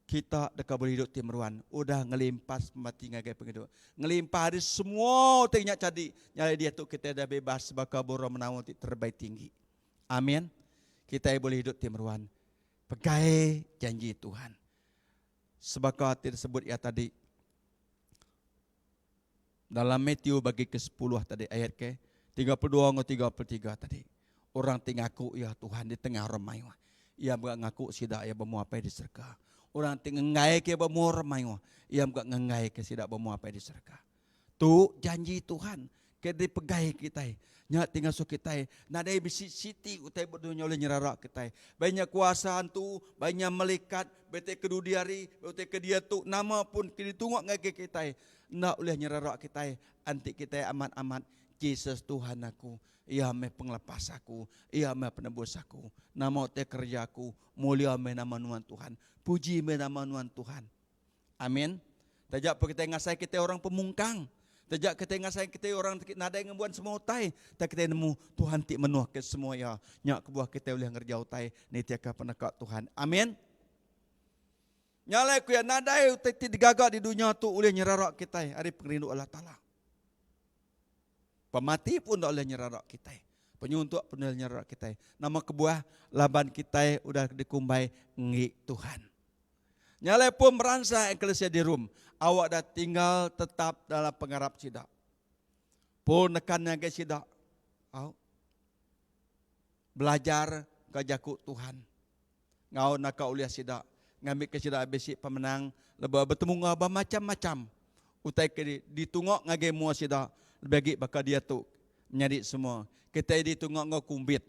kita dekat boleh hidup timeruan. Udah ngelimpas mati ngagai penghidup. Ngelimpah hari semua tinggal jadi. Nyali dia tu kita dah bebas bakal borong menawar terbaik tinggi. Amin. Kita boleh hidup timeruan. Pegai janji Tuhan. Sebab disebut ya tadi. Dalam Matius bagi ke-10 tadi ayat ke 32 atau 33 tadi. Orang tingaku ya Tuhan di tengah ramai. Ia mengaku sidak ia bermuapai di surga. Orang tinggal ngai ke bermuar ramai. Ia mengai ke sidak bermuapai di surga. Tu janji Tuhan. Kita dipegai kita. Nyak tinggal so kita. Nadai bisi siti utai berdunia oleh nyerarak kita. Banyak kuasaan tu, banyak malaikat, bete kedudiari, bete ke dia tu, nama pun ditunggu ngai kita. Nak oleh nyerarak kita. Antik kita amat-amat. Yesus Tuhan aku. Ia me penglepas aku. Ia me penebus aku. Nama te kerjaku. Mulia me nama Tuhan Tuhan. Puji me nama Tuhan Tuhan. Amin. Tajak kita ngasai kita orang pemungkang. Tajak kita ngasai kita orang nada yang buat semua utai. Tak kita nemu Tuhan ti menuh ke semua ya. Nyak kebuah kita boleh ngerja utai. Ni tiaka penekak Tuhan. Amin. Nyalai ku ya nada utai ti digagak di dunia tu boleh nyerarak kita. Hari pengrindu Allah Ta'ala. Pemati pun tak boleh nyerarak kita. Penyuntuk pun boleh nyerarak kita. Nama kebuah laban kita udah dikumbai ngik Tuhan. Nyalai pun meransa eklesia di Rom. Awak dah tinggal tetap dalam pengarap sidak. Pun nekannya ke sidak. Belajar ke jakuk Tuhan. Ngau nak uliah sidak. Ngambil ke sidak besi pemenang. Lepas bertemu ngabah macam-macam. Utai ke ditungok ngage mua sidak. Bagi bakal dia tu menjadi semua. Kita ditungok ngau kumbit.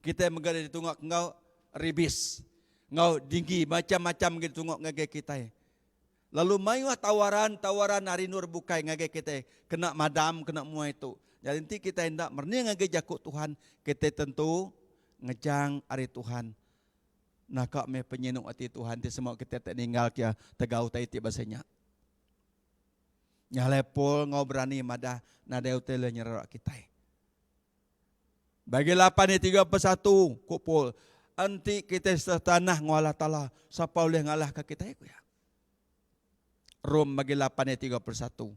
Kita menggada ditungok ngau ribis. Ngau tinggi macam-macam gitu tungok ngage kita. Lalu mayuah tawaran hari nur bukai ngage kita. Kena madam, kena mua itu. Jadi nanti kita hendak merni ngage jakuk Tuhan. Kita tentu ngejang hari Tuhan. Nakak me penyenuk hati Tuhan. Ti semua kita tak tinggal kia tegau tai ti bahasanya. Nyalepol ngau berani madah nada utele nyerak kita. Bagi 8:31 kupul. Anti kita setanah ngawala Ta'ala. Siapa boleh ngalah ke kita ya? Rom bagi 8:31.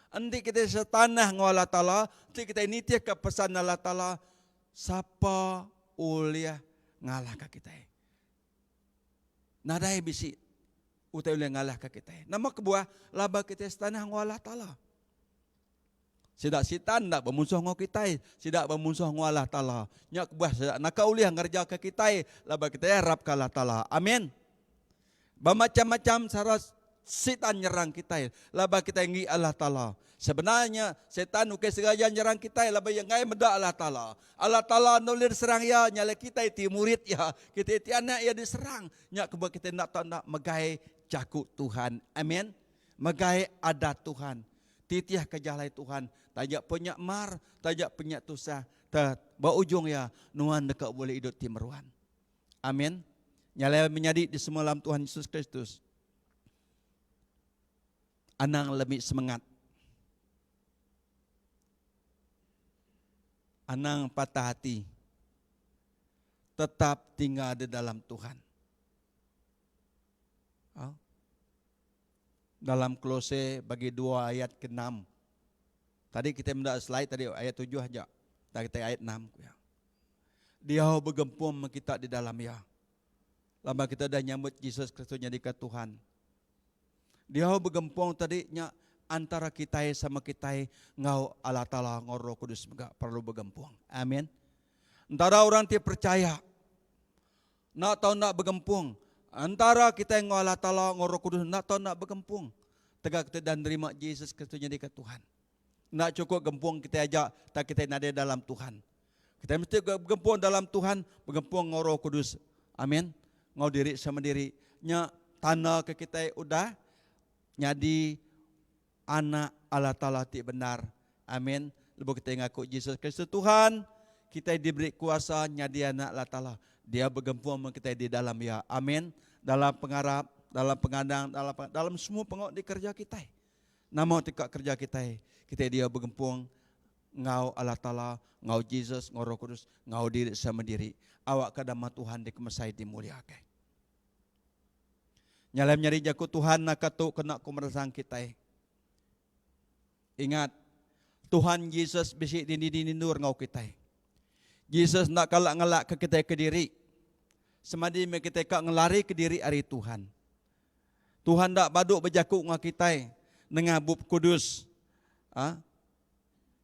Anti kita setanah ngawala Ta'ala. Anti kita nitia ke pesan Allah Ta'ala. Siapa boleh ngalah ke kita? Nadai bisi. Utai boleh ngalah ke kita. Nama kebuah laba kita setanah ngawala Ta'ala. Sidak sitan tak bermusuh dengan kita. Sidak bermusuh dengan Allah Ta'ala. Nyak kebuah sidak nak uliah ngerja ke kita. Laba kita harap ke Allah Ta'ala. Amin. Bermacam-macam cara setan nyerang kita. Laba kita ingi Allah Ta'ala. Sebenarnya setan bukan sengaja nyerang kita. Laba yang ngai medak Allah Ta'ala. Allah Ta'ala nulir serang ya. Nyala kita iti murid ya. Kita iti anak ya diserang. Nyak kebuah kita nak megai jakuk Tuhan. Amin. Megai adat Tuhan. Titiah kejalai Tuhan. Tajak penyak mar, tajak penyak tusah. Berujung ya, nuan dekat boleh hidup timeruan. Amin. Nyala menjadi di semua dalam Tuhan Yesus Kristus. Anang lebih semangat. Anang patah hati. Tetap tinggal di dalam Tuhan. Dalam Kolose bagi 2 ayat ke-6. Tadi kita mendak slide tadi ayat 7 aja. Tadi kita ayat 6 ya. Dia bergempum kita di dalam ya. Lama kita dah nyambut Yesus Kristus jadi ke Tuhan. Dia bergempung tadinya antara kita sama kita ngau Allah Ta'ala ngau Roh Kudus enggak perlu bergempung. Amin. Antara orangที่percaya nak tahu nak bergempung. Antara kita ngau Allah Ta'ala ngau Roh Kudus nak tahu nak bergempung. Tegak kita dan terima Yesus Kristus jadi ke Tuhan. Nak cukup gempung kita ajak, tak kita nada dalam Tuhan. Kita mesti bergempung dalam Tuhan, bergempung ngau Roh Kudus. Amin. Ngau diri sama diri. Nya tanah ke kita udah jadi anak Allah Ta'ala ti benar. Amin. Lepas kita ngaku Yesus Kristus Tuhan, kita diberi kuasa nyadi anak Allah Ta'ala. Dia bergempung kita di dalam ya. Amin. Dalam pengarap, dalam pengadang, dalam semua pengok di kerja kita. Nama tikak kerja kita. Kita dia bergempung ngau Allah Ta'ala, ngau Yesus, ngau Roh Kudus, ngau diri sama diri. Awak kadama Tuhan dikemesai dimuliakan. Nyalam nyari jaku Tuhan nak katu kena kumerasang kita. Ingat, Tuhan Yesus bisi dini nur ngau kita. Yesus nak kalak ngelak ke kita ke diri. Semadi kita kak ngelari ke diri hari Tuhan. Tuhan tak baduk berjakuk ngau kita. Dengan bub kudus.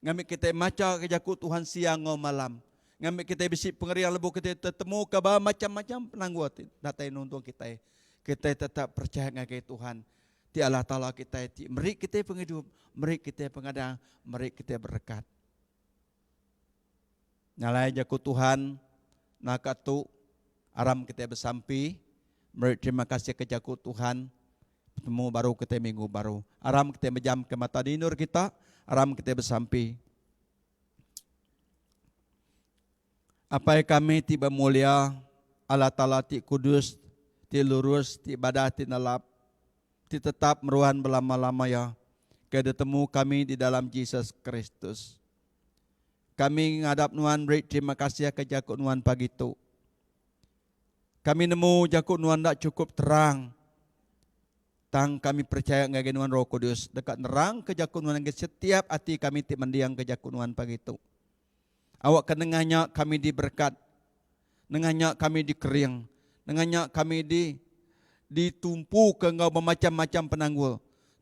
Ngambil kita maca kejakut Tuhan siang ngau malam. Ngambil kita bisi pengerian lebu kita tetemu ke macam-macam penangguat datai nuntung kita. Kita tetap percaya dengan Tuhan. Ti Allah Ta'ala kita ti meri kita penghidup, meri kita pengadang, meri kita berkat. Nyalai jakut Tuhan nakatu aram kita bersampi. Meri terima kasih ke jakut Tuhan. Temu baru kita minggu baru. Aram kita menjam ke mata dinur kita. Aram kita bersampi. Apa yang kami tiba mulia. Allah Ta'ala ti kudus. Ti lurus. Ti ibadah. Ti nalap. Ti tetap meruhan berlama-lama ya. ketemu kami di dalam Yesus Kristus. Kami ngadap Nuan beri terima kasih ke jakut Nuan pagi tu. Kami nemu jakut Nuan tak cukup terang. Tang kami percaya ngagai Nuan Roh Kudus dekat nerang ke jakut Nuan setiap hati kami ti mendiang ke jakut Nuan pagi tu. Awak kenengahnya kami diberkat, nengahnya kami dikering, nengahnya kami ditumpu ke ngau bermacam-macam penanggul.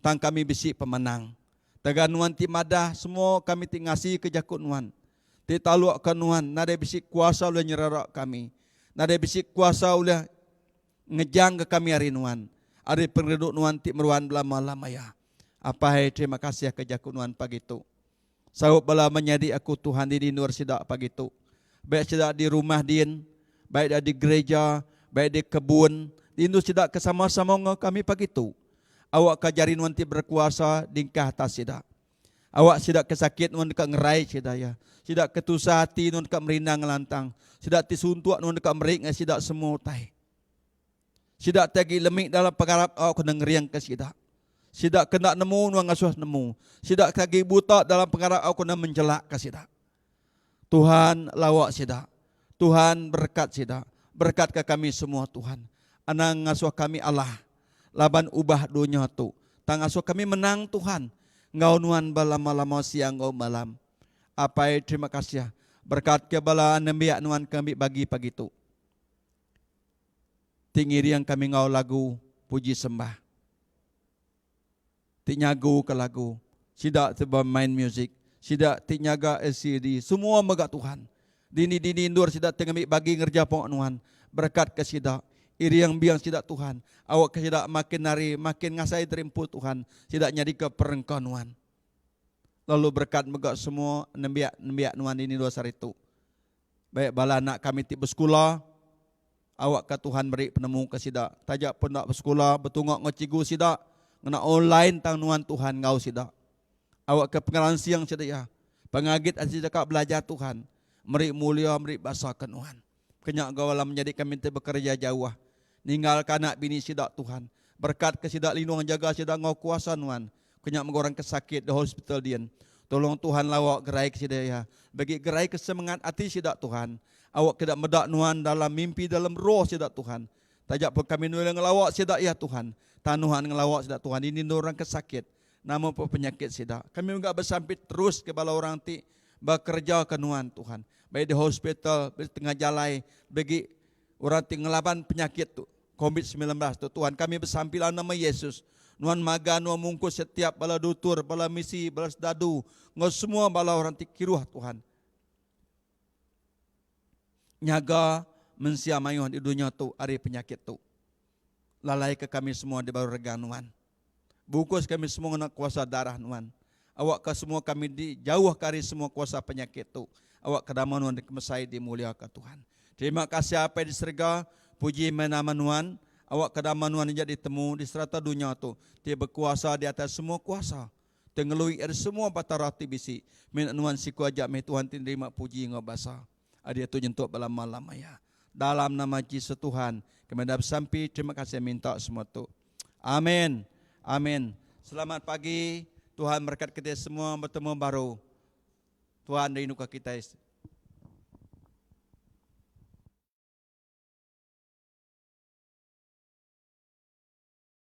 Tang kami bisi pemenang. Taga Nuan ti madah semua kami ti ngasi ke jakut Nuan. Ti taluk ke Nuan, nada bisi kuasa oleh nyerarak kami. Nada bisi kuasa oleh ngejang ke kami hari Nuan. Hari penduduk Nuan ti meruan belama-lama ya. Apa hai terima kasih ke jakut Nuan pagi tu. Sahut bala menyadi aku Tuhan di luar sidak pagi tu. Baik sidak di rumah din, baik di gereja, baik di kebun, di luar sidak kesama-sama dengan kami pagi tu. Awak kajari Nuan ti berkuasa dingkah atas sidak. Awak sidak kesakit Nuan dekat ngerai sidak ya. Sidak ketusah hati Nuan dekat merindang ngelantang. Sidak ti suntuk Nuan dekat merik dengan sidak semua tai. Sidak tagi lemik dalam pengarap awak kena ngeriang ke sidak. Sidak kena nemu Nuan ngasuh nemu. Sidak tagi buta dalam pengarap awak kena menjelak ke sidak. Tuhan lawak sidak. Tuhan berkat sidak. Berkat ke kami semua Tuhan. Anang ngasuh kami Allah. Laban ubah dunia tu. Tang ngasuh kami menang Tuhan. Ngau Nuan balama-lama siang ngau malam. Apa terima kasih. Berkat ke bala nembiak Nuan kami bagi pagi tu. Tinggi yang kami ngau lagu puji sembah. Tinyagu ke lagu. Sidak sebab main music. Sidak tinyaga LCD. Semua megak Tuhan. Dini indur sidak tengah bagi ngerja pong Nuan. Berkat ke sidak. Iri yang biang sidak Tuhan. Awak ke sidak makin nari, makin ngasai terimpu Tuhan. Sidak nyadi ke perengkau Nuan. Lalu berkat megak semua nembiak Nuan ini dua hari itu. Baik bala anak kami ti bersekolah. Awak ke Tuhan beri penemu ke sidak. Tajak pun nak bersekolah, betungok ngecigu sidak. Ngena online tang Nuan Tuhan ngau sidak. Awak ke pengalaman siang sidak ya. Pengagit asyik cakap belajar Tuhan. Meri mulia, meri bahasa ke Nuan. Kenyak gawalam menjadi kami bekerja jauh. Ninggalkan anak bini sidak Tuhan. Berkat ke sidak lindung jaga sidak ngau kuasa Nuan. Kenyak mengorang kesakit di hospital dian. Tolong Tuhan lawak gerai ke sidak ya. Bagi gerai kesemangat hati sidak Tuhan. Awak tidak medak Nuan dalam mimpi dalam roh sidak Tuhan. Tajak pun kami nulis ngelawak sidak ya Tuhan. Tanuhan ngelawak sidak Tuhan. Ini orang kesakit. Nama penyakit sidak. Kami enggak bersampit terus ke bala orang ti bekerja ke Nuan Tuhan. Baik di hospital, di tengah jalan, bagi orang ti ngelaban penyakit tu. COVID-19 tu Tuhan. Kami bersampilan nama Yesus. Nuan maga, Nuan mungkus setiap bala dutur, bala misi, bala sedadu. Ngau semua bala orang ti kiruah Tuhan. Nyaga mensiamayuh di dunia tu, hari penyakit tu. Lalai ke kami semua di baru rega Nuan. Bungkus kami semua nak kuasa darah Nuan. Awak ke semua kami dijauh kari semua kuasa penyakit tu. Awak kedama Nuan dikemesai dimulia ke Tuhan. Terima kasih apa di serga, puji menama Nuan. Awak kedama Nuan jadi temu di serata dunia tu. Dia berkuasa di atas semua kuasa. Tengelui ada semua batarati bisi. Minat Nuan siku ajak me Tuhan terima puji ngobasa. Adia tu jentuk lama-lama ya. Dalam nama Yesus Tuhan, kami dah bersampai. Terima kasih minta semua tu. Amin. Amin. Selamat pagi. Tuhan berkat kita semua bertemu baru. Tuhan rindu kita.